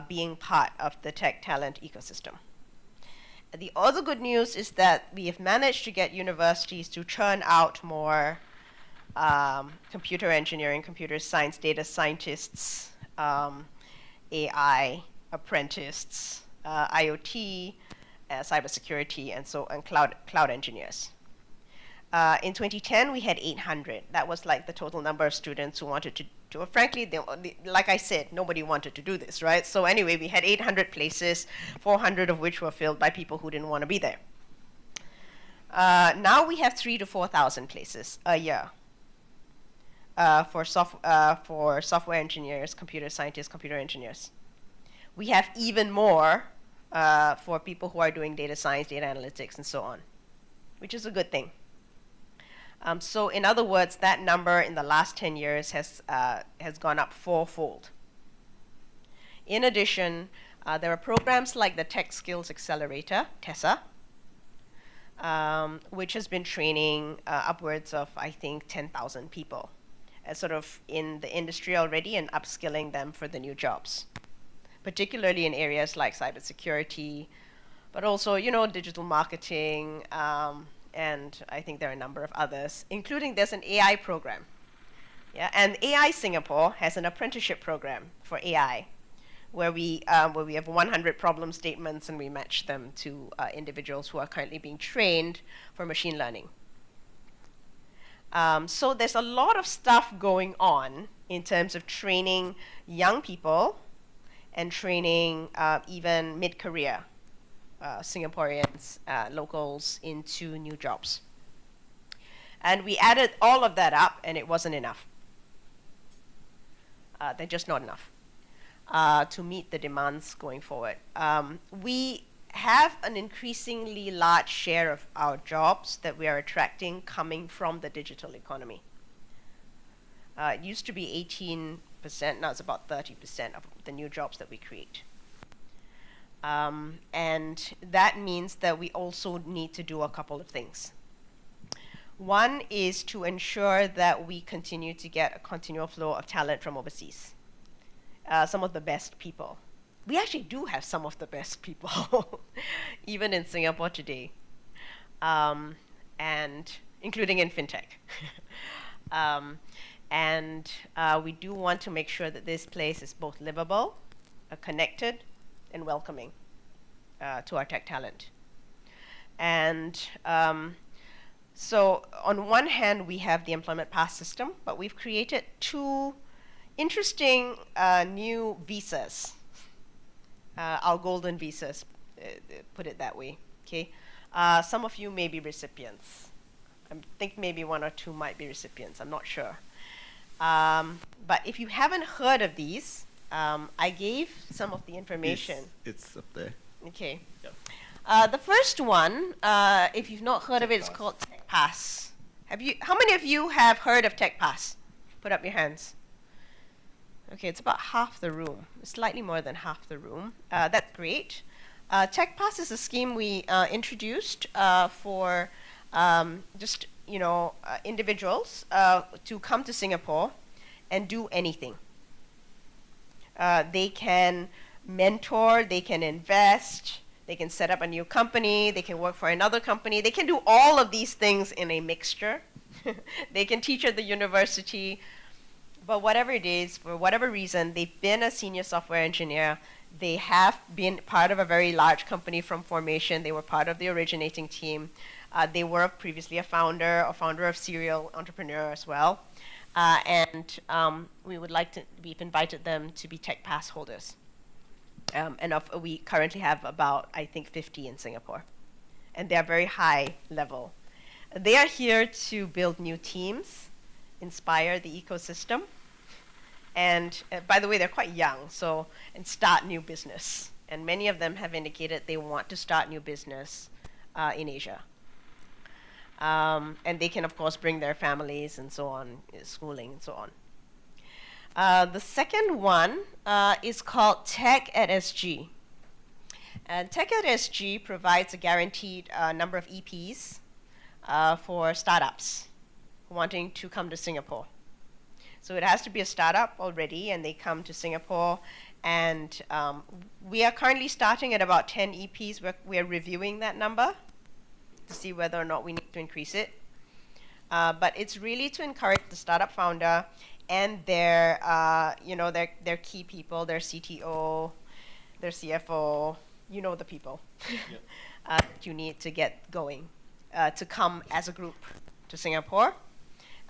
being part of the tech talent ecosystem. The other good news is that we have managed to get universities to churn out more computer engineering, computer science, data scientists, AI apprentices, IoT, cybersecurity, and cloud engineers. In 2010, we had 800. That was like the total number of students who wanted to frankly, like I said, nobody wanted to do this, right? So anyway, we had 800 places, 400 of which were filled by people who didn't want to be there. Now we have 3,000 to 4,000 places a year for software engineers, computer scientists, computer engineers. We have even more for people who are doing data science, data analytics, and so on, which is a good thing. So in other words, that number in the last 10 years has gone up fourfold. In addition, there are programs like the Tech Skills Accelerator, TESA, which has been training upwards of, I think, 10,000 people, sort of in the industry already, and upskilling them for the new jobs, particularly in areas like cybersecurity, but also, digital marketing, and I think there are a number of others, including there's an AI program. Yeah, and AI Singapore has an apprenticeship program for AI, where we have 100 problem statements and we match them to individuals who are currently being trained for machine learning. So there's a lot of stuff going on in terms of training young people and training even mid-career Singaporeans, locals, into new jobs. And we added all of that up, and it wasn't enough. They're just not enough to meet the demands going forward. We have an increasingly large share of our jobs that we are attracting coming from the digital economy. It used to be 18%, now it's about 30% of the new jobs that we create. And that means that we also need to do a couple of things. One is to ensure that we continue to get a continual flow of talent from overseas. Some of the best people. We actually do have some of the best people, even in Singapore today, and including in fintech. We do want to make sure that this place is both livable, connected, and welcoming to our tech talent. And so on one hand, we have the employment pass system, but we've created two interesting new visas, our golden visas, put it that way. Okay, some of you may be recipients. I think maybe one or two might be recipients. I'm not sure. But if you haven't heard of these, I gave some of the information. It's up there. Okay. Yep. The first one, if you've not heard of it, it's called Tech Pass. How many of you have heard of Tech Pass? Put up your hands. Okay, it's about half the room. It's slightly more than half the room. That's great. Tech Pass is a scheme we introduced for just individuals to come to Singapore and do anything. They can mentor, they can invest, they can set up a new company, they can work for another company. They can do all of these things in a mixture. They can teach at the university. But whatever it is, for whatever reason, they've been a senior software engineer. They have been part of a very large company from formation. They were part of the originating team. They were previously a founder of serial entrepreneur as well. We've invited them to be Tech Pass holders. We currently have about, I think, 50 in Singapore. And they are very high level. They are here to build new teams, inspire the ecosystem. And by the way, they're quite young, and start new business. And many of them have indicated they want to start new business in Asia. And they can, of course, bring their families and so on, schooling and so on. The second one is called Tech at SG. And Tech at SG provides a guaranteed number of EPs for startups wanting to come to Singapore. So it has to be a startup already, and they come to Singapore. And we are currently starting at about 10 EPs. We're reviewing that number to see whether or not we need to increase it. But it's really to encourage the startup founder and their key people, their CTO, their CFO, the people Yep. that you need to get going, to come as a group to Singapore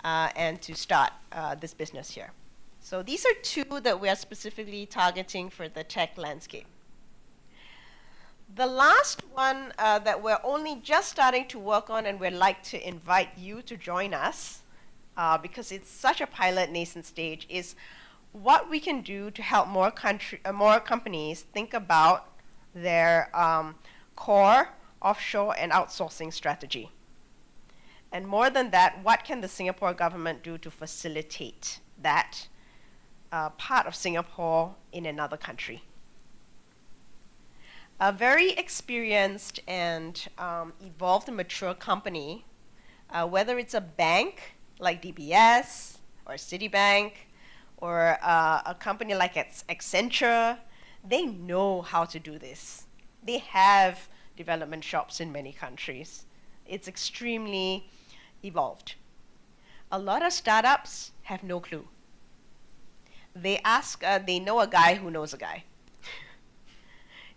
and to start this business here. So these are two that we are specifically targeting for the tech landscape. The last one that we're only just starting to work on, and we'd like to invite you to join us because it's such a pilot nascent stage, is what we can do to help more companies think about their core, offshore, and outsourcing strategy. And more than that, what can the Singapore government do to facilitate that part of Singapore in another country? A very experienced and evolved and mature company, whether it's a bank like DBS or Citibank or a company like Accenture, they know how to do this. They have development shops in many countries. It's extremely evolved. A lot of startups have no clue. They know a guy who knows a guy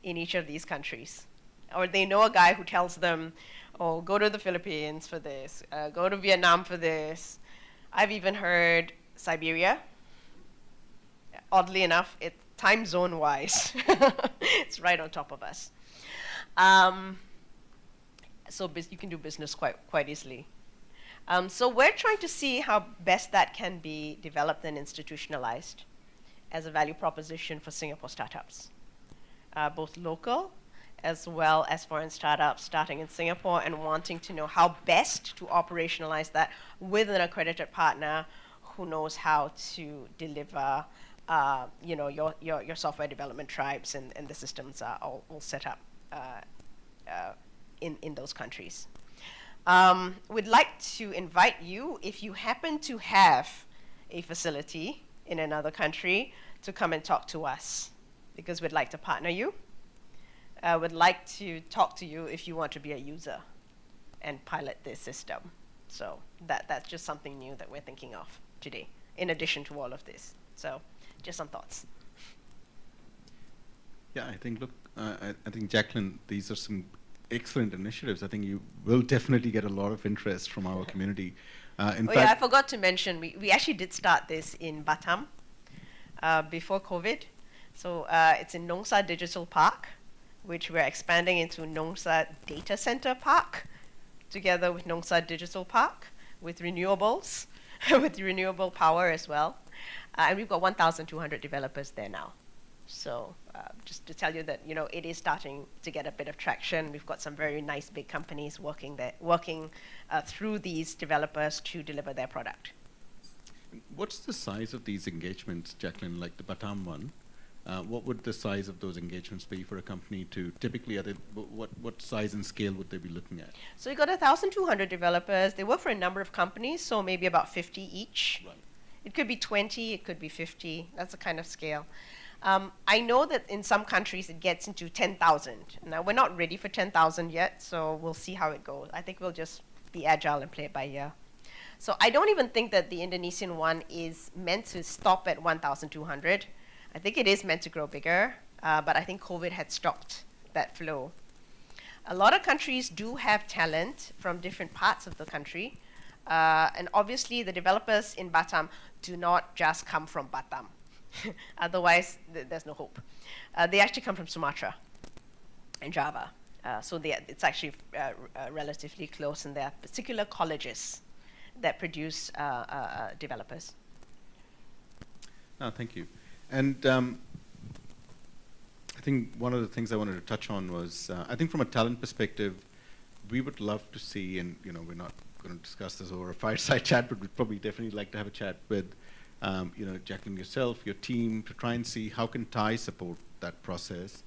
in each of these countries. Or they know a guy who tells them, oh, go to the Philippines for this, go to Vietnam for this. I've even heard Siberia. Oddly enough, time zone wise, it's right on top of us. So you can do business quite easily. So we're trying to see how best that can be developed and institutionalized as a value proposition for Singapore startups, both local as well as foreign startups starting in Singapore and wanting to know how best to operationalize that with an accredited partner who knows how to deliver your software development tribes and the systems are all set up in those countries. We'd like to invite you, if you happen to have a facility in another country, to come and talk to us, because we'd like to partner you. Would like to talk to you if you want to be a user and pilot this system. So that's just something new that we're thinking of today, in addition to all of this. So just some thoughts. Yeah, I think, look, I think, Jacqueline, these are some excellent initiatives. I think you will definitely get a lot of interest from our community. In fact, yeah, I forgot to mention, we actually did start this in Batam before COVID. So it's in Nongsa Digital Park, which we're expanding into Nongsa Data Center Park, together with Nongsa Digital Park, with renewables, with renewable power as well. And we've got 1,200 developers there now. So just to tell you that, it is starting to get a bit of traction. We've got some very nice big companies working through these developers to deliver their product. what's the size of these engagements, Jacqueline, like the Batam one? What would the size of those engagements be for a company to typically, what size and scale would they be looking at? So we've got 1,200 developers. They work for a number of companies, so maybe about 50 each. Right. It could be 20, it could be 50. That's the kind of scale. I know that in some countries it gets into 10,000. Now, we're not ready for 10,000 yet, so we'll see how it goes. I think we'll just be agile and play it by ear. So I don't even think that the Indonesian one is meant to stop at 1,200. I think it is meant to grow bigger, but I think COVID had stopped that flow. A lot of countries do have talent from different parts of the country, and obviously the developers in Batam do not just come from Batam. Otherwise, there's no hope. They actually come from Sumatra and Java. So it's actually relatively close, and there are particular colleges that produce developers. Thank you. And I think one of the things I wanted to touch on was, I think from a talent perspective, we would love to see, and we're not going to discuss this over a fireside chat, but we'd probably definitely like to have a chat with Jacqueline, yourself, your team, to try and see how can Thai support that process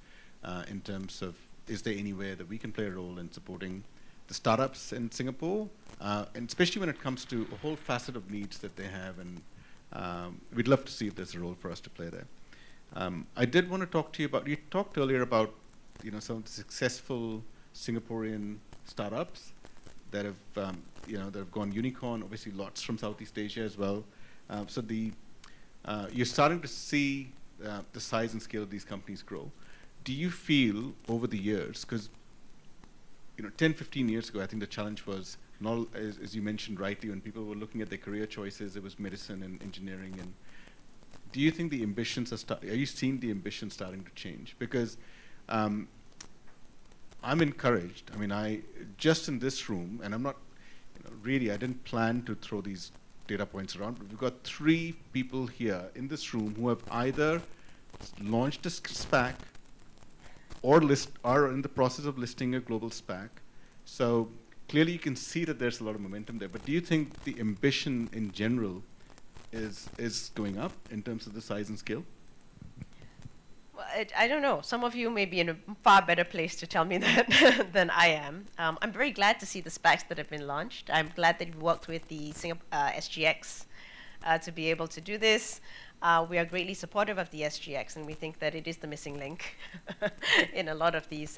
in terms of, is there any way that we can play a role in supporting the startups in Singapore, and especially when it comes to a whole facet of needs that they have, and we'd love to see if there's a role for us to play there. I did want to talk to you about, you talked earlier about some of the successful Singaporean startups that have that have gone unicorn, obviously lots from Southeast Asia as well. So you're starting to see the size and scale of these companies grow. Do you feel over the years, because 10, 15 years ago, I think the challenge was, not, as you mentioned rightly, when people were looking at their career choices, it was medicine and engineering. And do you think the ambitions are you seeing the ambitions starting to change? Because I'm encouraged. I mean, just in this room, and I'm not, really, I didn't plan to throw these data points around, but we've got 3 people here in this room who have either launched a SPAC or are in the process of listing a global SPAC. So clearly you can see that there's a lot of momentum there, but do you think the ambition in general is going up in terms of the size and scale? Well, I don't know. Some of you may be in a far better place to tell me that than I am. I'm very glad to see the SPACs that have been launched. I'm glad that you worked with the SGX to be able to do this. We are greatly supportive of the SGX, and we think that it is the missing link in a lot of these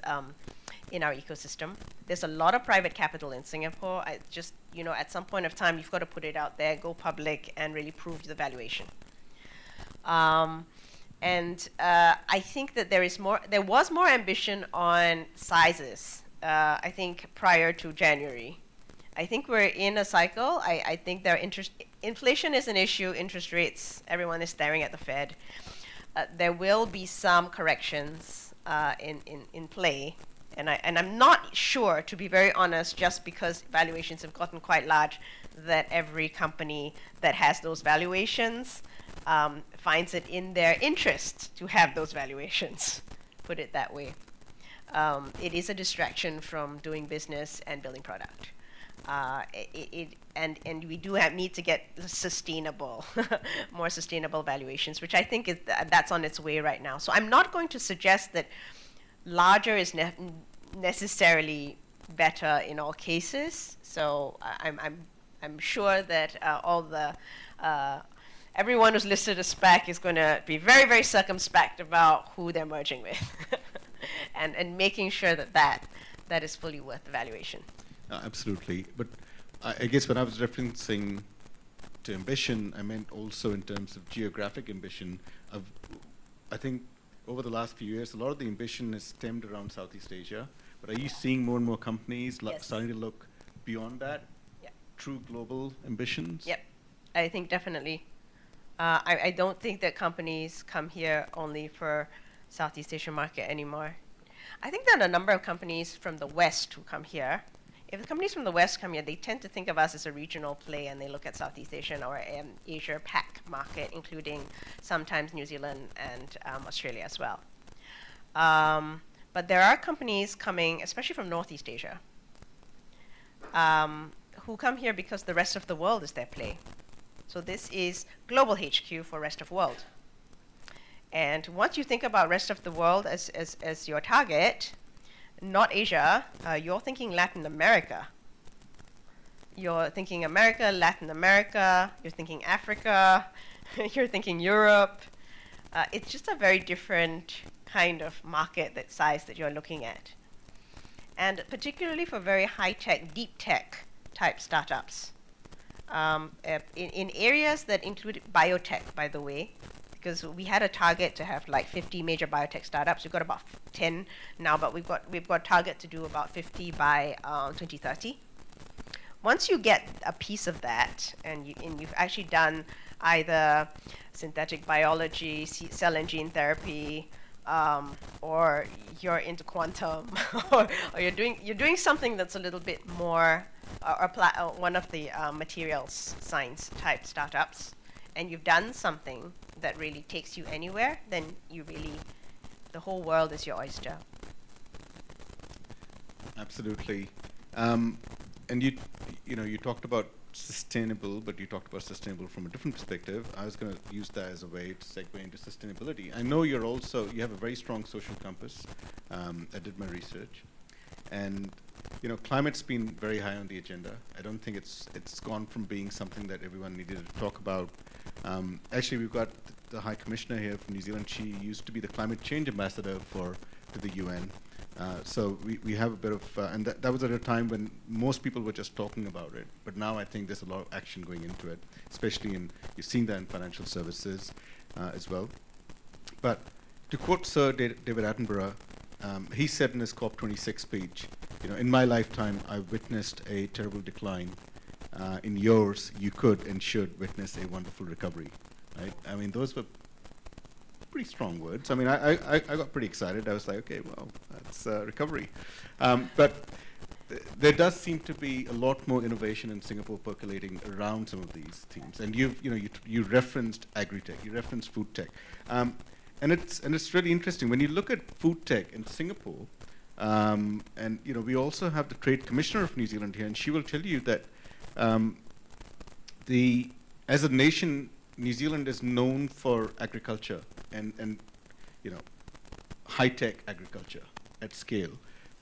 in our ecosystem. There's a lot of private capital in Singapore. At some point of time, you've got to put it out there, go public, and really prove the valuation. And I think that there was more ambition on sizes, I think, prior to January. I think we're in a cycle. I think inflation is an issue, interest rates, everyone is staring at the Fed. There will be some corrections in play. And I'm not sure, to be very honest, just because valuations have gotten quite large, that every company that has those valuations finds it in their interest to have those valuations, put it that way. it is a distraction from doing business and building product. And we do need to get sustainable, more sustainable valuations, which I think is that's on its way right now. So I'm not going to suggest that larger is necessarily better in all cases. So I'm sure that everyone who's listed a SPAC is going to be very, very circumspect about who they're merging with, and making sure that is fully worth the valuation. Absolutely. But I guess when I was referencing to ambition, I meant also in terms of geographic ambition. I think over the last few years, a lot of the ambition is stemmed around Southeast Asia. But are you seeing more and more companies starting to look beyond that? Yeah. True global ambitions? Yep. I think definitely. I don't think that companies come here only for Southeast Asian market anymore. I think there are a number of companies from the West who come here. If the companies from the West come here, they tend to think of us as a regional play, and they look at Southeast Asian or Asia PAC market, including sometimes New Zealand and Australia as well. But there are companies coming, especially from Northeast Asia, who come here because the rest of the world is their play. So this is global HQ for rest of world. And once you think about rest of the world as your target, not Asia, you're thinking Latin America. You're thinking America, Latin America, you're thinking Africa, you're thinking Europe. It's just a very different kind of market, that size that you're looking at. And particularly for very high-tech, deep tech type startups. In areas that include biotech, by the way, because we had a target to have like 50 major biotech startups. We've got about 10 now, but we've got target to do about 50 by 2030. Once you get a piece of that, and you've actually done either synthetic biology, cell and gene therapy, or you're into quantum, or you're doing something that's a little bit more, one of the materials science type startups, and you've done something that really takes you anywhere, then the whole world is your oyster. Absolutely. And you talked about sustainable, but you talked about sustainable from a different perspective. I was going to use that as a way to segue into sustainability. I know you have a very strong social compass. I did my research, and climate's been very high on the agenda. I don't think it's gone from being something that everyone needed to talk about. Actually, we've got the High Commissioner here from New Zealand. She used to be the climate change ambassador to the UN. So we have a bit of, and that was at a time when most people were just talking about it. But now I think there's a lot of action going into it, especially you're seeing that in financial services as well. But to quote Sir David Attenborough, he said in his COP26 speech, in my lifetime, I've witnessed a terrible decline. In yours, you could and should witness a wonderful recovery. Right? I mean, those were pretty strong words. I mean, I got pretty excited. I was like, okay, well, that's recovery. But there does seem to be a lot more innovation in Singapore percolating around some of these themes. And you referenced agri-tech, you referenced food tech, and it's really interesting when you look at food tech in Singapore. And we also have the Trade Commissioner of New Zealand here, and she will tell you that as a nation, New Zealand is known for agriculture and high-tech agriculture at scale.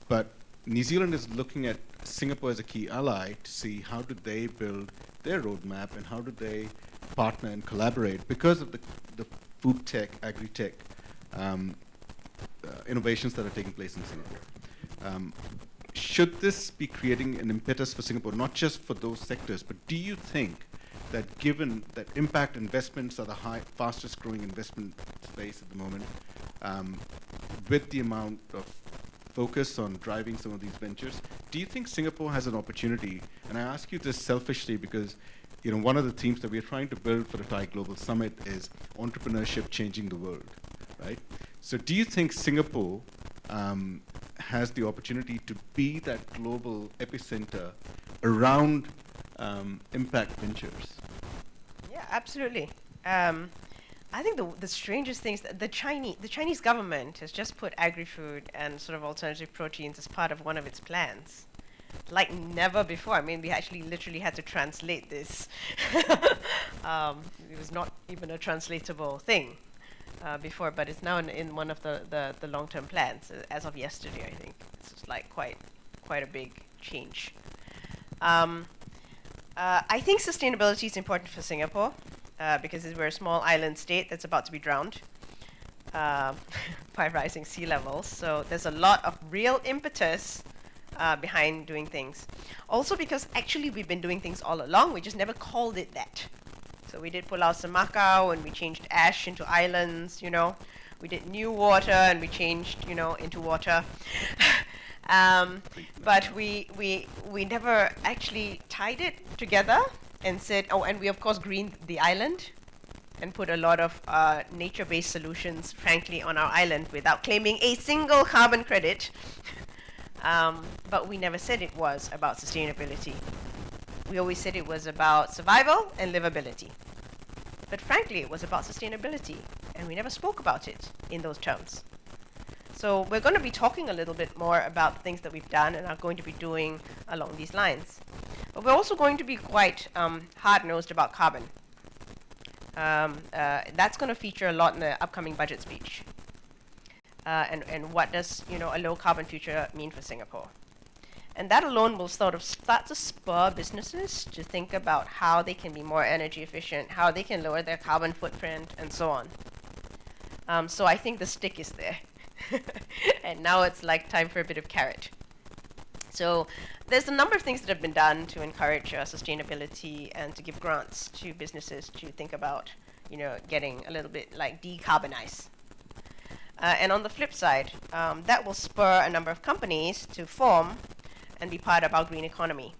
But New Zealand is looking at Singapore as a key ally to see how do they build their roadmap and how do they partner and collaborate because of the food tech, agri-tech innovations that are taking place in Singapore. Should this be creating an impetus for Singapore, not just for those sectors, but do you think that given that impact investments are the fastest growing investment space at the moment, with the amount of focus on driving some of these ventures, do you think Singapore has an opportunity? And I ask you this selfishly because one of the themes that we are trying to build for the Thai Global Summit is entrepreneurship changing the world, right? So do you think Singapore has the opportunity to be that global epicenter around impact ventures? Yeah, absolutely. I think the strangest things, the Chinese government has just put agri-food and sort of alternative proteins as part of one of its plans. Like never before. I mean, we actually literally had to translate this. It was not even a translatable thing before, but it's now in one of the long-term plans as of yesterday, I think. It's just like quite a big change. I think sustainability is important for Singapore because we're a small island state that's about to be drowned by rising sea levels. So there's a lot of real impetus behind doing things. Also because actually we've been doing things all along, we just never called it that. So we did Pulau Semakau and we changed ash into islands, you know. We did new water and we changed, you know, into water. But we never actually tied it together and said, oh, and we of course greened the island and put a lot of nature-based solutions, frankly, on our island without claiming a single carbon credit. But we never said it was about sustainability. We always said it was about survival and livability. But frankly, it was about sustainability, and we never spoke about it in those terms. So we're going to be talking a little bit more about things that we've done and are going to be doing along these lines. But we're also going to be quite hard-nosed about carbon. That's going to feature a lot in the upcoming budget speech. And what does, you know, a low-carbon future mean for Singapore? And that alone will sort of start to spur businesses to think about how they can be more energy efficient, how they can lower their carbon footprint, and so on. So I think the stick is there. And now it's like time for a bit of carrot. So there's a number of things that have been done to encourage sustainability and to give grants to businesses to think about, you know, getting a little bit like decarbonize. And on the flip side, that will spur a number of companies to form and be part of our green economy.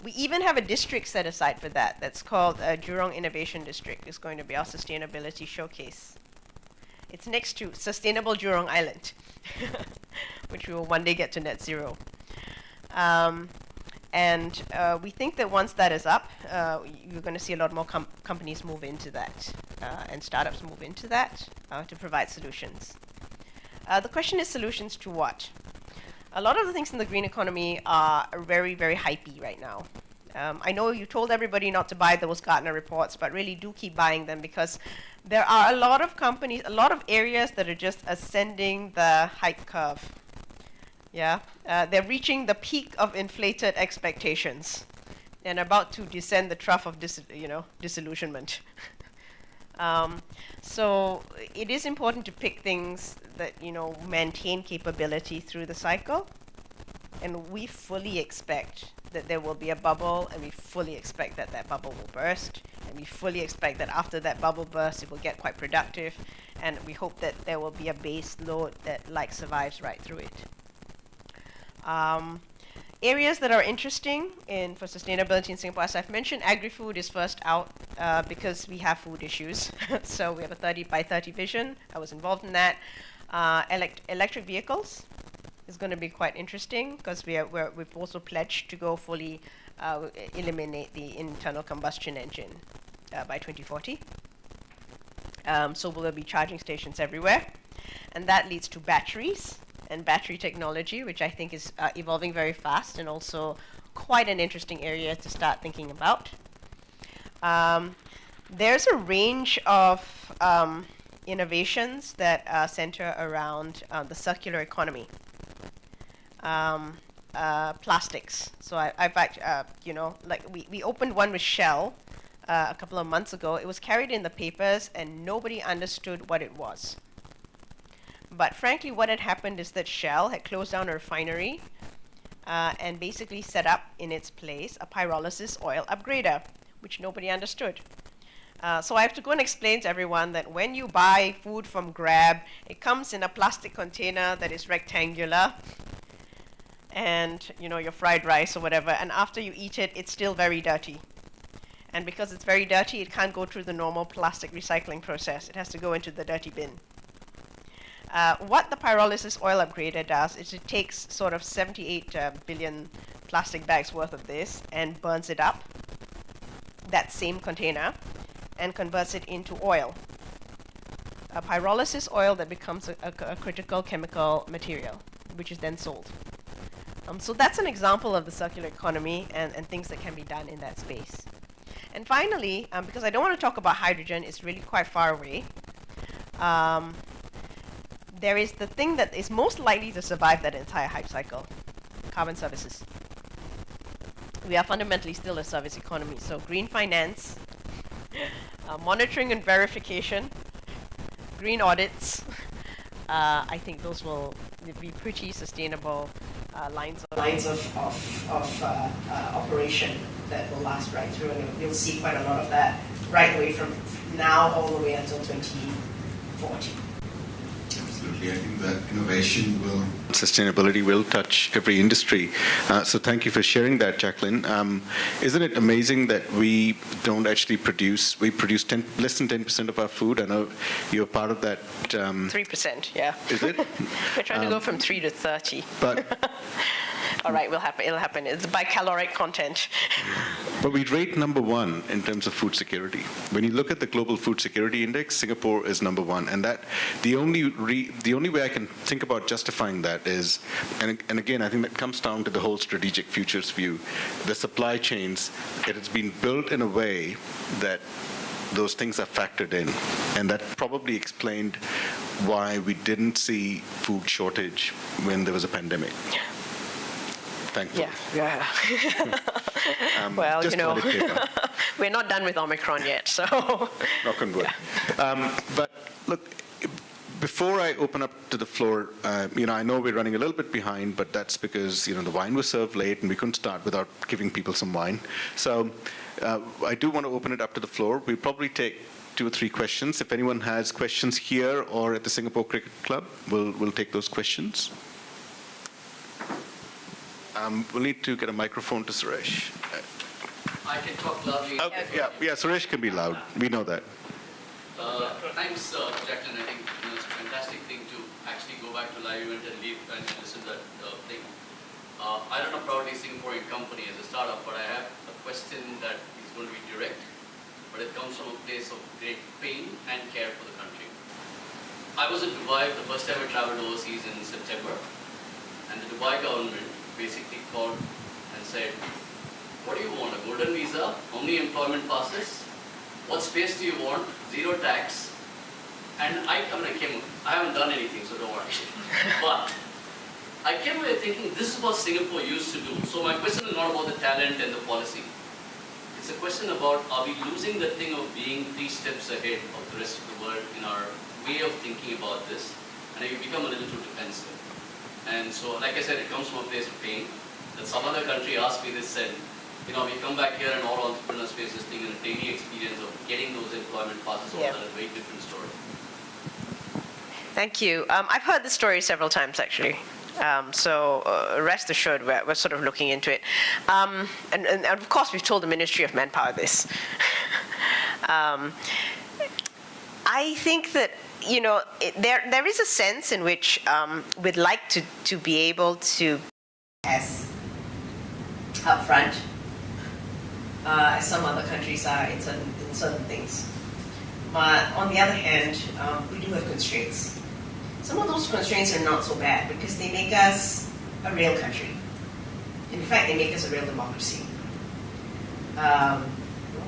We even have a district set aside for that. That's called Jurong Innovation District. It's going to be our sustainability showcase. It's next to Sustainable Jurong Island, which we will one day get to net zero. And we think that once that is up, you're going to see a lot more companies move into that and startups move into that to provide solutions. The question is solutions to what? A lot of the things in the green economy are very, very hypey right now. I know you told everybody not to buy those Gartner reports, but really do keep buying them because there are a lot of companies, a lot of areas that are just ascending the hype curve. Yeah, they're reaching the peak of inflated expectations and about to descend the trough of disillusionment. So it is important to pick things that, you know, maintain capability through the cycle. And we fully expect that there will be a bubble, and we fully expect that that bubble will burst. And we fully expect that after that bubble bursts, it will get quite productive. And we hope that there will be a base load that survives right through it. Areas that are interesting for sustainability in Singapore, as I've mentioned, agri-food is first out because we have food issues. So we have a 30 by 30 vision. I was involved in that. Electric vehicles is going to be quite interesting because we've also pledged to go fully eliminate the internal combustion engine by 2040. So will there be charging stations everywhere? And that leads to batteries and battery technology, which I think is evolving very fast and also quite an interesting area to start thinking about. There's a range of innovations that center around the circular economy. Plastics. So I've we opened one with Shell a couple of months ago. It was carried in the papers and nobody understood what it was. But frankly, what had happened is that Shell had closed down a refinery and basically set up in its place a pyrolysis oil upgrader, which nobody understood. So I have to go and explain to everyone that when you buy food from Grab, it comes in a plastic container that is rectangular, and you know, your fried rice or whatever, and after you eat it, it's still very dirty. And because it's very dirty, it can't go through the normal plastic recycling process. It has to go into the dirty bin. What the pyrolysis oil upgrader does is it takes sort of 78 billion plastic bags worth of this and burns it up, that same container, and converts it into oil. A pyrolysis oil that becomes a critical chemical material, which is then sold. So that's an example of the circular economy and things that can be done in that space. And finally, because I don't want to talk about hydrogen, it's really quite far away. There is the thing that is most likely to survive that entire hype cycle, carbon services. We are fundamentally still a service economy, so green finance, monitoring and verification, green audits, I think those will be pretty sustainable lines of operation that will last right through, and you'll see quite a lot of that right away from now all the way until 2040. Absolutely. I think that innovation will, sustainability will touch every industry. So thank you for sharing that, Jacqueline. Isn't it amazing that we don't actually produce, we produce less than 10% of our food? I know you're part of that. 3%, yeah. Is it? We're trying to go from 3 to 30. But all right, it'll happen. It's by caloric content. But we rate number 1 in terms of food security. When you look at the Global Food Security Index, Singapore is number 1, and that the only way I can think about justifying that is, and again, I think that comes down to the whole strategic futures view. The supply chains, it has been built in a way that those things are factored in, and that probably explained why we didn't see food shortage when there was a pandemic. Thankfully. Yeah. Well, just we're not done with Omicron yet, so. Knock on wood. Yeah. But look, before I open up to the floor, I know we're running a little bit behind, but that's because the wine was served late and we couldn't start without giving people some wine. So I do want to open it up to the floor. We'll probably take 2 or 3 questions. If anyone has questions here or at the Singapore Cricket Club, we'll take those questions. We'll need to get a microphone to Suresh. I can talk loudly. Okay, yeah, Suresh can be loud. We know that. Thanks, Jacqueline. I think it's a fantastic thing to actually go back to live event and leave and listen to that thing. I run a proudly Singaporean company as a startup, but I have a question that is going to be direct, but it comes from a place of great pain and care for the country. I was in Dubai the first time I traveled overseas in September, and the Dubai government basically called and said, what do you want, a golden visa, only employment passes? What space do you want? 0 tax. And I haven't done anything, so don't worry. But I came away thinking this is what Singapore used to do. So my question is not about the talent and the policy. It's a question about, are we losing the thing of being 3 steps ahead of the rest of the world in our way of thinking about this? And we become a little too defensive. And so, like I said, it comes from a place of pain. That some other country asked me this, said, we come back here and all entrepreneurs face this thing in a daily experience of getting those employment passes. All that is a very different story. Thank you. I've heard this story several times, actually. So rest assured, we're sort of looking into it. And of course, we've told the Ministry of Manpower this. I think that there is a sense in which we'd like to be able to as upfront as some other countries are in certain things. But on the other hand, we do have constraints. Some of those constraints are not so bad because they make us a real country. In fact, they make us a real democracy.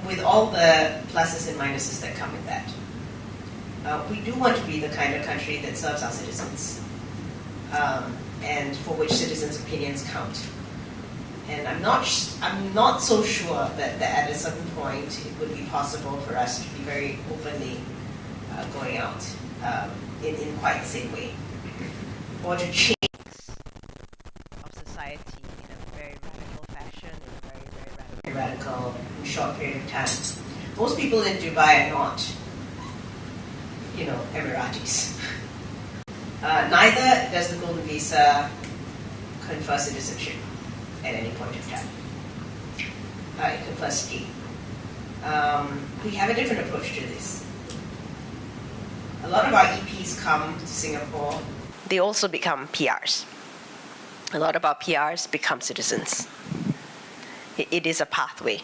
With all the pluses and minuses that come with that. We do want to be the kind of country that serves our citizens and for which citizens' opinions count. And I'm not so sure that at a certain point it would be possible for us to be very openly going out in quite the same way, or to change of society in a very radical fashion, in a very radical short period of time. Most people in Dubai are not, Emiratis. Neither does the Golden Visa confer citizenship at any point in time. It confers stay. We have a different approach to this. A lot of our EPs come to Singapore. They also become PRs. A lot of our PRs become citizens. It is a pathway.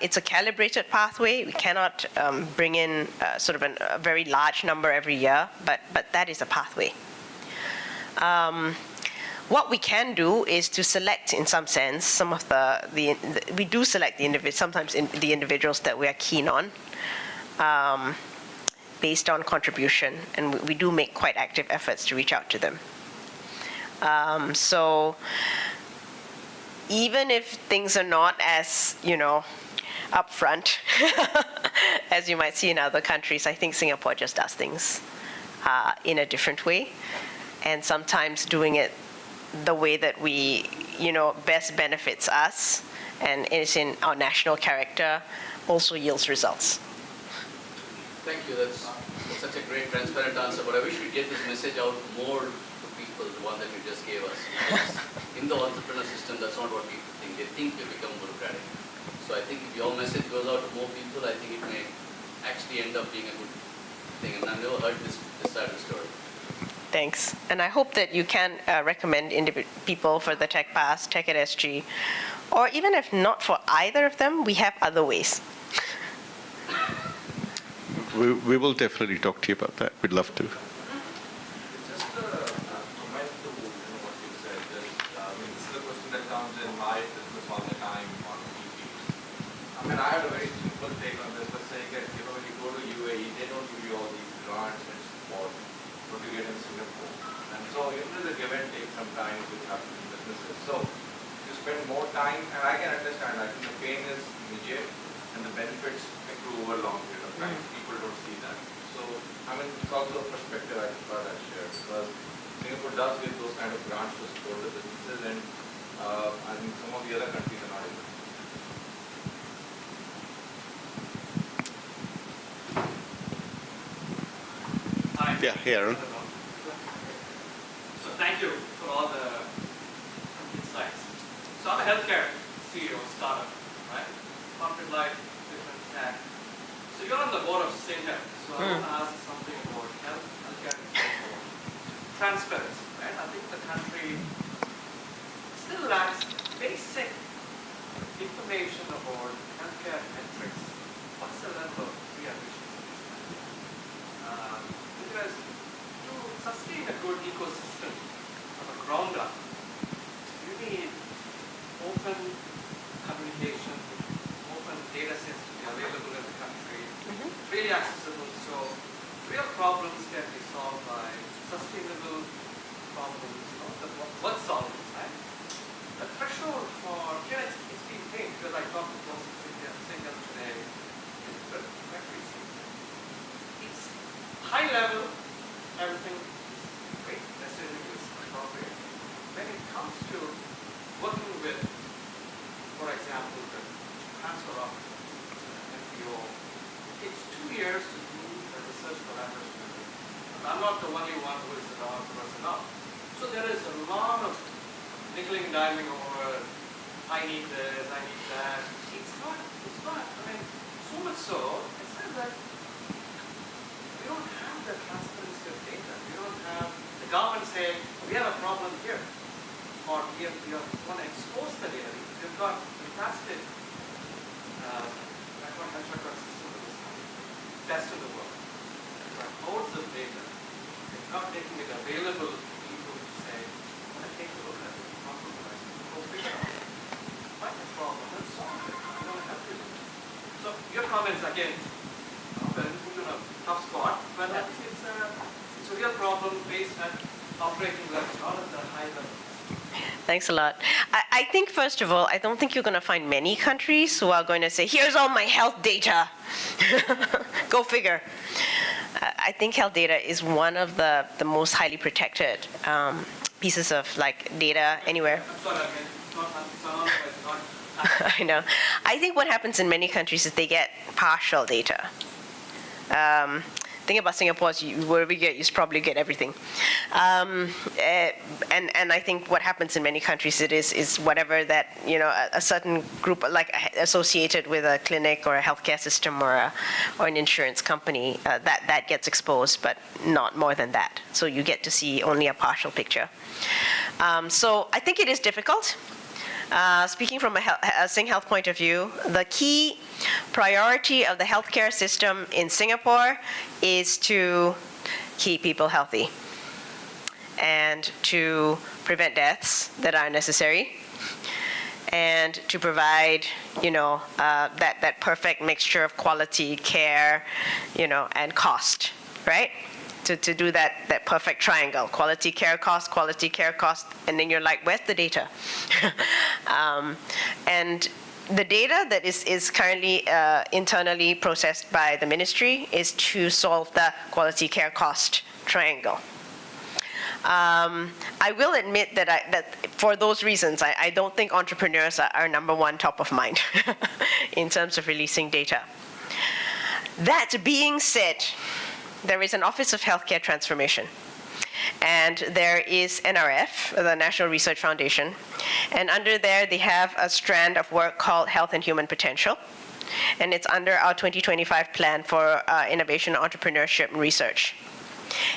It's a calibrated pathway. We cannot bring in sort of a very large number every year, but that is a pathway. What we can do is to select, in some sense, some of we do select sometimes the individuals that we are keen on, based on contribution, and we do make quite active efforts to reach out to them. So even if things are not as, upfront as you might see in other countries, I think Singapore just does things in a different way, and sometimes doing it the way that we, best benefits us and is in our national character also yields results. Thank you. That's such a great, transparent answer. But I wish we'd get this message out more to people, the one that you just gave us. Because in the entrepreneur system, that's not what people think. They think they become bureaucratic. So I think if your message goes out to more people, I think it may actually end up being a good thing. And I've never heard this side of the story. Thanks. And I hope that you can recommend people for the Tech Pass, Tech at SG, or even if not for either of them, we have other ways. We will definitely talk to you about that. We'd love to. Just a comment to what you said. This is a question that comes in my business all the time on EDB. I have a very simple take on this. Let's say that when you go to UAE, they don't give you all these grants and support. What you get in Singapore. And so there's a give and take sometimes which happens in businesses. So you spend more time, and I can understand, I think the pain is immediate and the benefits accrue over a long period of time. People don't see that. So, it's also a perspective I thought I'd share, because Singapore does give those kind of grants to support the businesses, and I think some of the other countries are not able to. Yeah, Aaron. So thank you for all the insights. So I'm a healthcare CEO, startup, right? Corporate life, different tech. So you're on the board of SingHealth. So I want to ask something about healthcare in Singapore. Transparency, right? I think the country still lacks basic information about healthcare metrics. What's the level of rehabilitation? Because to sustain a good ecosystem from the ground up, you need open communication, open data sets to be available in the country, really accessible, so real problems can be solved by sustainable problems, what's solved, right? The threshold for, it's been paid, because I talked to folks in Singapore today, it's very high level, everything is great, necessarily is appropriate. When it comes to working with, for example, the transfer of NPO, it takes 2 years to do a research collaboration. I'm not the only one who is the wrong person now. So there is a lot of nickeling, diming over, I need this, I need that. It's not, so much so, it says that we don't have the transparency of data. We don't have the government saying, we have a problem here. Or we want to expose the data. We've got fantastic health record system best in the world. We've got loads of data. We're not making it available to people to say, I want to take a look at it, compromise it, go figure out it. Find the problem and solve it. I want to help you with it. So your comments again, a tough spot, but I think it's a real problem based on operating level, not at the high level. Thanks a lot. I think, first of all, I don't think you're going to find many countries who are going to say, here's all my health data. Go figure. I think health data is one of the most highly protected pieces of data anywhere. I'm sorry, I know. I think what happens in many countries is they get partial data. Thing about Singapore is wherever you get, you probably get everything. And I think what happens in many countries is whatever that, a certain group associated with a clinic or a healthcare system or an insurance company, that gets exposed, but not more than that. So you get to see only a partial picture. So I think it is difficult. speaking from a Sing Health point of view, the key priority of the healthcare system in Singapore is to keep people healthy and to prevent deaths that are unnecessary, and to provide, that perfect mixture of quality care, and cost, right? To do that perfect triangle: quality care, cost, and then you're like, where's the data? And the data that is currently internally processed by the ministry is to solve the quality care cost triangle. I will admit that for those reasons, I don't think entrepreneurs are number one top of mind in terms of releasing data. That being said, there is an Office of Healthcare Transformation, and there is NRF, the National Research Foundation, and under there they have a strand of work called Health and Human Potential, and it's under our 2025 plan for innovation, entrepreneurship, and research.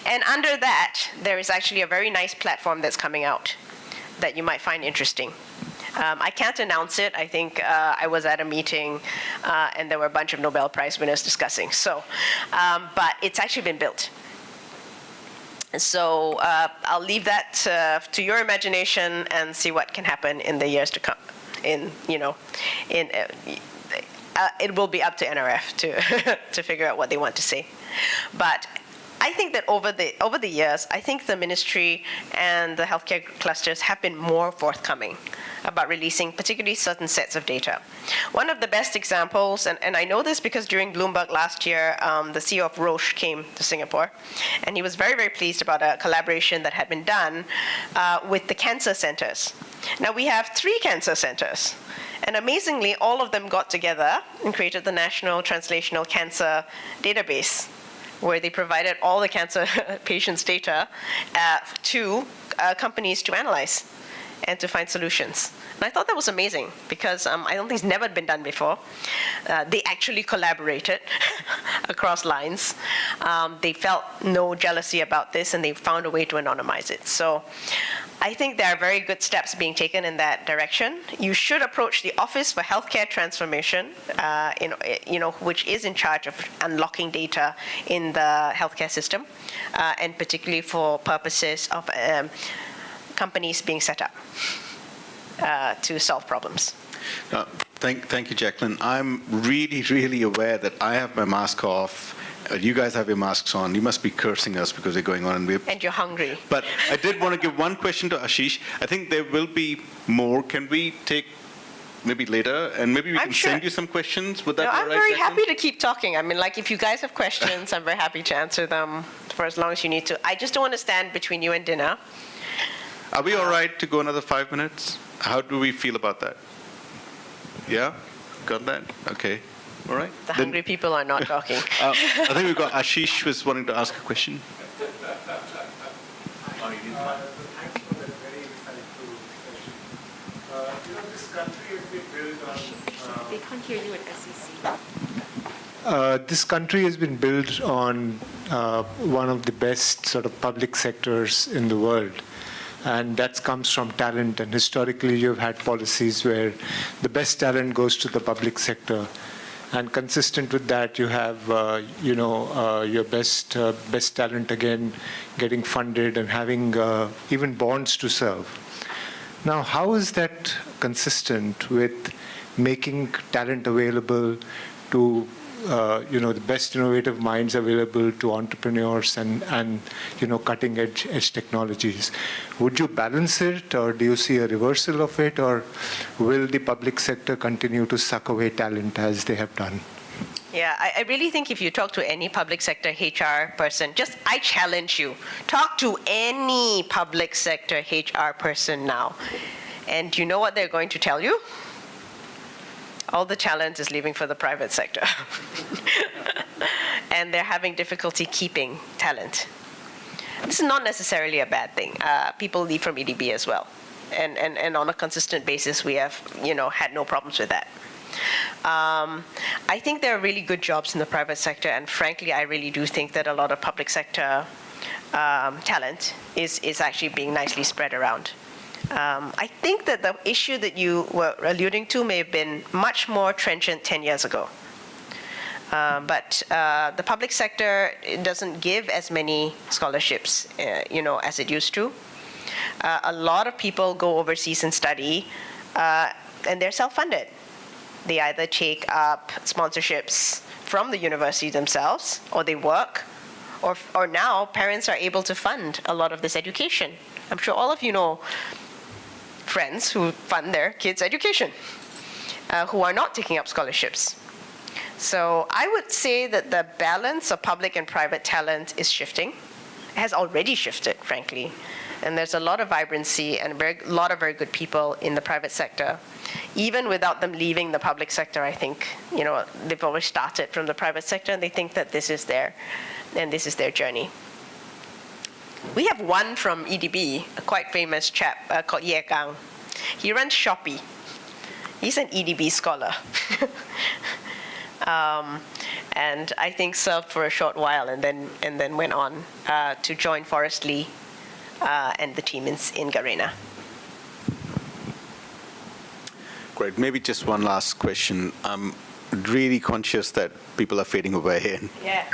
And under that, there is actually a very nice platform that's coming out that you might find interesting. I can't announce it. I think I was at a meeting and there were a bunch of Nobel Prize winners discussing. So, but it's actually been built. So I'll leave that to your imagination and see what can happen in the years to come. It will be up to NRF to figure out what they want to say. But I think that over the years, I think the ministry and the healthcare clusters have been more forthcoming about releasing particularly certain sets of data. One of the best examples, and I know this because during Bloomberg last year, the CEO of Roche came to Singapore, and he was very, very pleased about a collaboration that had been done with the cancer centers. Now we have 3 cancer centers, and amazingly, all of them got together and created the National Translational Cancer Database, where they provided all the cancer patients' data to companies to analyze and to find solutions. And I thought that was amazing because I don't think it's never been done before. They actually collaborated across lines. They felt no jealousy about this, and they found a way to anonymize it. So I think there are very good steps being taken in that direction. You should approach the Office for Healthcare Transformation, which is in charge of unlocking data in the healthcare system, and particularly for purposes of companies being set up to solve problems. Thank you, Jacqueline. I'm really, really aware that I have my mask off. You guys have your masks on. You must be cursing us because they're going on. And you're hungry. But I did want to give one question to Ashish. I think there will be more. Can we take maybe later? And maybe we can send you some questions. Would that be all right, I'm very Jacqueline? happy to keep talking. I mean, like, if you guys have questions, I'm very happy to answer them for as long as you need to. I just don't want to stand between you and dinner. Are we all right to go another 5 minutes? How do we feel about that? Yeah? Got that? Okay. All right. The hungry people are not talking. I think we've got Ashish was wanting to ask a question. Thanks for that very insightful session. This country has been built on... They can't hear you at SEC. This country has been built on one of the best sort of public sectors in the world. And that comes from talent. And historically, you've had policies where the best talent goes to the public sector. And consistent with that, you have, your best talent again getting funded and having even bonds to serve. Now, how is that consistent with making talent available to, the best innovative minds available to entrepreneurs and cutting edge technologies? Would you balance it, or do you see a reversal of it, or will the public sector continue to suck away talent as they have done? Yeah, I really think if you talk to any public sector HR person, I challenge you, talk to any public sector HR person now. And you know what they're going to tell you? All the talent is leaving for the private sector. And they're having difficulty keeping talent. This is not necessarily a bad thing. People leave from EDB as well. And on a consistent basis, we have, had no problems with that. I think there are really good jobs in the private sector, and frankly, I really do think that a lot of public sector talent is actually being nicely spread around. I think that the issue that you were alluding to may have been much more trenchant 10 years ago. But the public sector doesn't give as many scholarships, as it used to. A lot of people go overseas and study, and they're self-funded. They either take up sponsorships from the university themselves, or they work, or now parents are able to fund a lot of this education. I'm sure all of you know friends who fund their kids' education, who are not taking up scholarships. So I would say that the balance of public and private talent is shifting. It has already shifted, frankly. And there's a lot of vibrancy and a lot of very good people in the private sector. Even without them leaving the public sector, I think, they've always started from the private sector and they think that this is their journey. We have one from EDB, a quite famous chap called Ye Kang. He runs Shopee. He's an EDB scholar. And I think served for a short while and then went on to join Forrest Lee and the team in Garena. Great. Maybe just one last question. I'm really conscious that people are fading away. Yeah.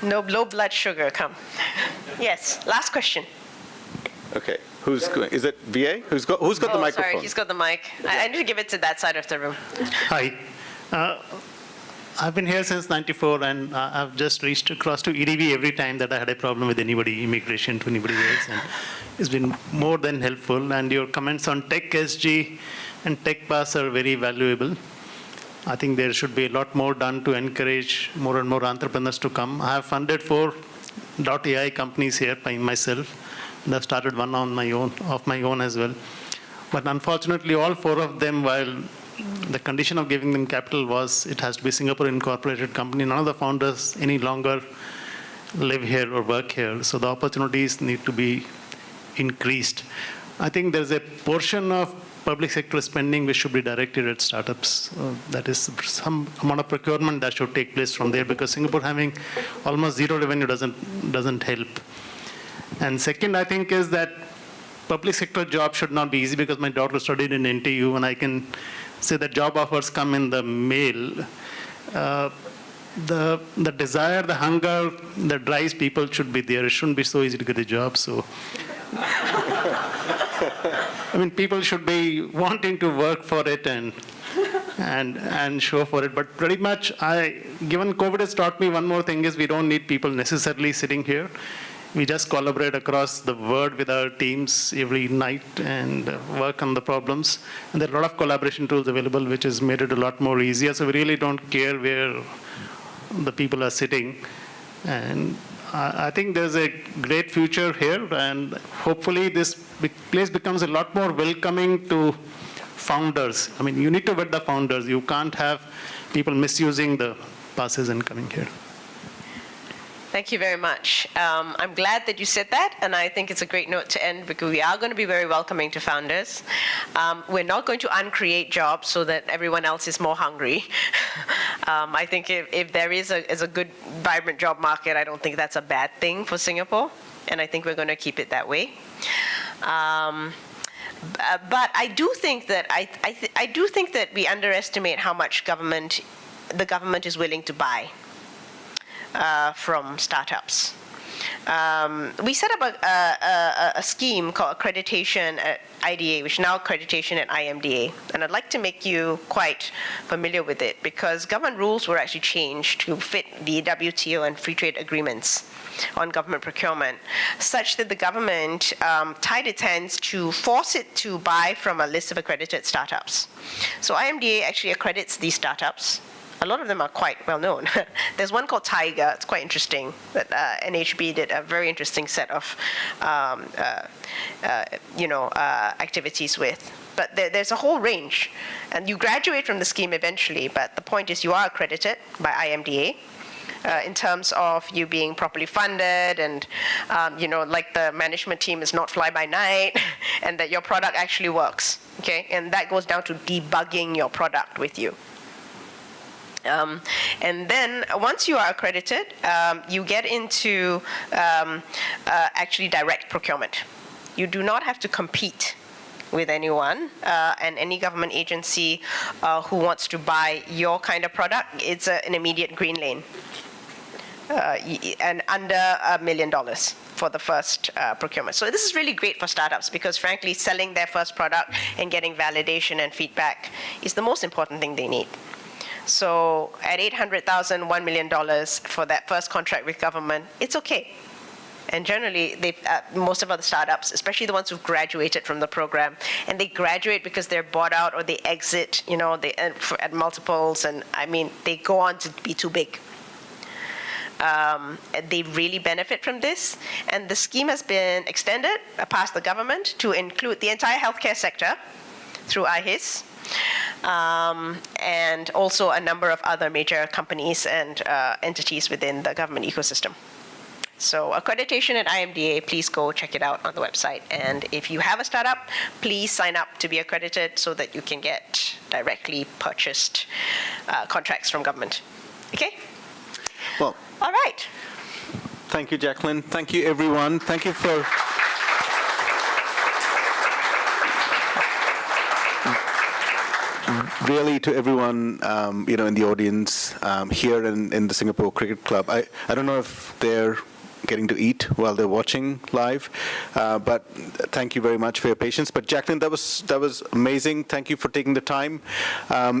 No low blood sugar, come. Yes, last question. Okay. Who's going? Is it VA? Who's got the microphone? Sorry, he's got the mic. I need to give it to that side of the room. Hi. I've been here since '94, and I've just reached across to EDB every time that I had a problem with anybody, immigration to anybody else, and it's been more than helpful. And your comments on Tech SG and Tech Pass are very valuable. I think there should be a lot more done to encourage more and more entrepreneurs to come. I have funded 4 .ai companies here by myself, and I've started one of my own as well. But unfortunately, all 4 of them, while the condition of giving them capital was it has to be Singapore incorporated company, none of the founders any longer live here or work here. So the opportunities need to be increased. I think there's a portion of public sector spending which should be directed at startups. That is some amount of procurement that should take place from there, because Singapore having almost zero revenue doesn't help. And second, I think, is that public sector jobs should not be easy, because my daughter studied in NTU, and I can say that job offers come in the mail. The desire, the hunger that drives people should be there. It shouldn't be so easy to get a job. So, I mean, people should be wanting to work for it and show for it. But pretty much, given COVID has taught me one more thing is we don't need people necessarily sitting here. We just collaborate across the world with our teams every night and work on the problems. And there are a lot of collaboration tools available, which has made it a lot more easier. So we really don't care where the people are sitting. And I think there's a great future here. And hopefully this place becomes a lot more welcoming to founders. I mean, you need to vet the founders. You can't have people misusing the passes and coming here. Thank you very much. I'm glad that you said that, and I think it's a great note to end, because we are going to be very welcoming to founders. We're not going to uncreate jobs so that everyone else is more hungry. I think if there is a good, vibrant job market, I don't think that's a bad thing for Singapore, and I think we're going to keep it that way. But I do think that I do think that we underestimate how much the government is willing to buy from startups. We set up a scheme called accreditation at IDA, which is now accreditation at IMDA. And I'd like to make you quite familiar with it, because government rules were actually changed to fit the WTO and free trade agreements on government procurement, such that the government tied its hands to force it to buy from a list of accredited startups. So IMDA actually accredits these startups. A lot of them are quite well known. There's one called Tiger. It's quite interesting that NHB did a very interesting set of activities with. But there's a whole range, and you graduate from the scheme eventually. But the point is, you are accredited by IMDA in terms of you being properly funded, and like the management team is not fly by night, and that your product actually works. Okay, and that goes down to debugging your product with you. And then once you are accredited, you get into actually direct procurement. You do not have to compete with anyone, and any government agency who wants to buy your kind of product, it's an immediate green lane. And under $1 million for the first procurement. So this is really great for startups because, frankly, selling their first product and getting validation and feedback is the most important thing they need. So at $800,000, $1 million for that first contract with government, it's okay. And generally, most of the startups, especially the ones who've graduated from the program, and they graduate because they're bought out or they exit, at multiples, and I mean, they go on to be too big. They really benefit from this, and the scheme has been extended past the government to include the entire healthcare sector through IHIS, and also a number of other major companies and entities within the government ecosystem. So accreditation at IMDA, please go check it out on the website. And if you have a startup, please sign up to be accredited so that you can get directly purchased contracts from government. Okay? Well, all right. Thank you, Jacqueline. Thank you, everyone. Thank you for... Really, to everyone, in the audience here in the Singapore Cricket Club. I don't know if they're getting to eat while they're watching live, but thank you very much for your patience. But Jacqueline, that was amazing. Thank you for taking the time.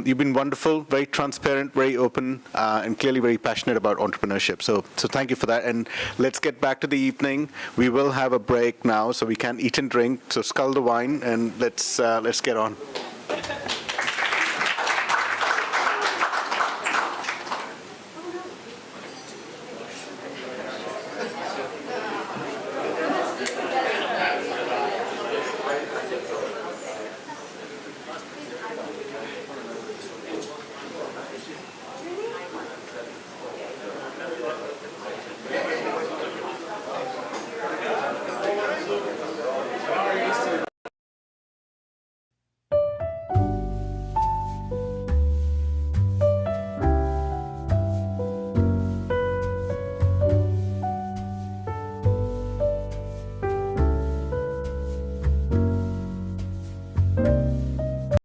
You've been wonderful, very transparent, very open, and clearly very passionate about entrepreneurship. So thank you for that. And let's get back to the evening. We will have a break now, so we can eat and drink. So scull the wine, and let's get on.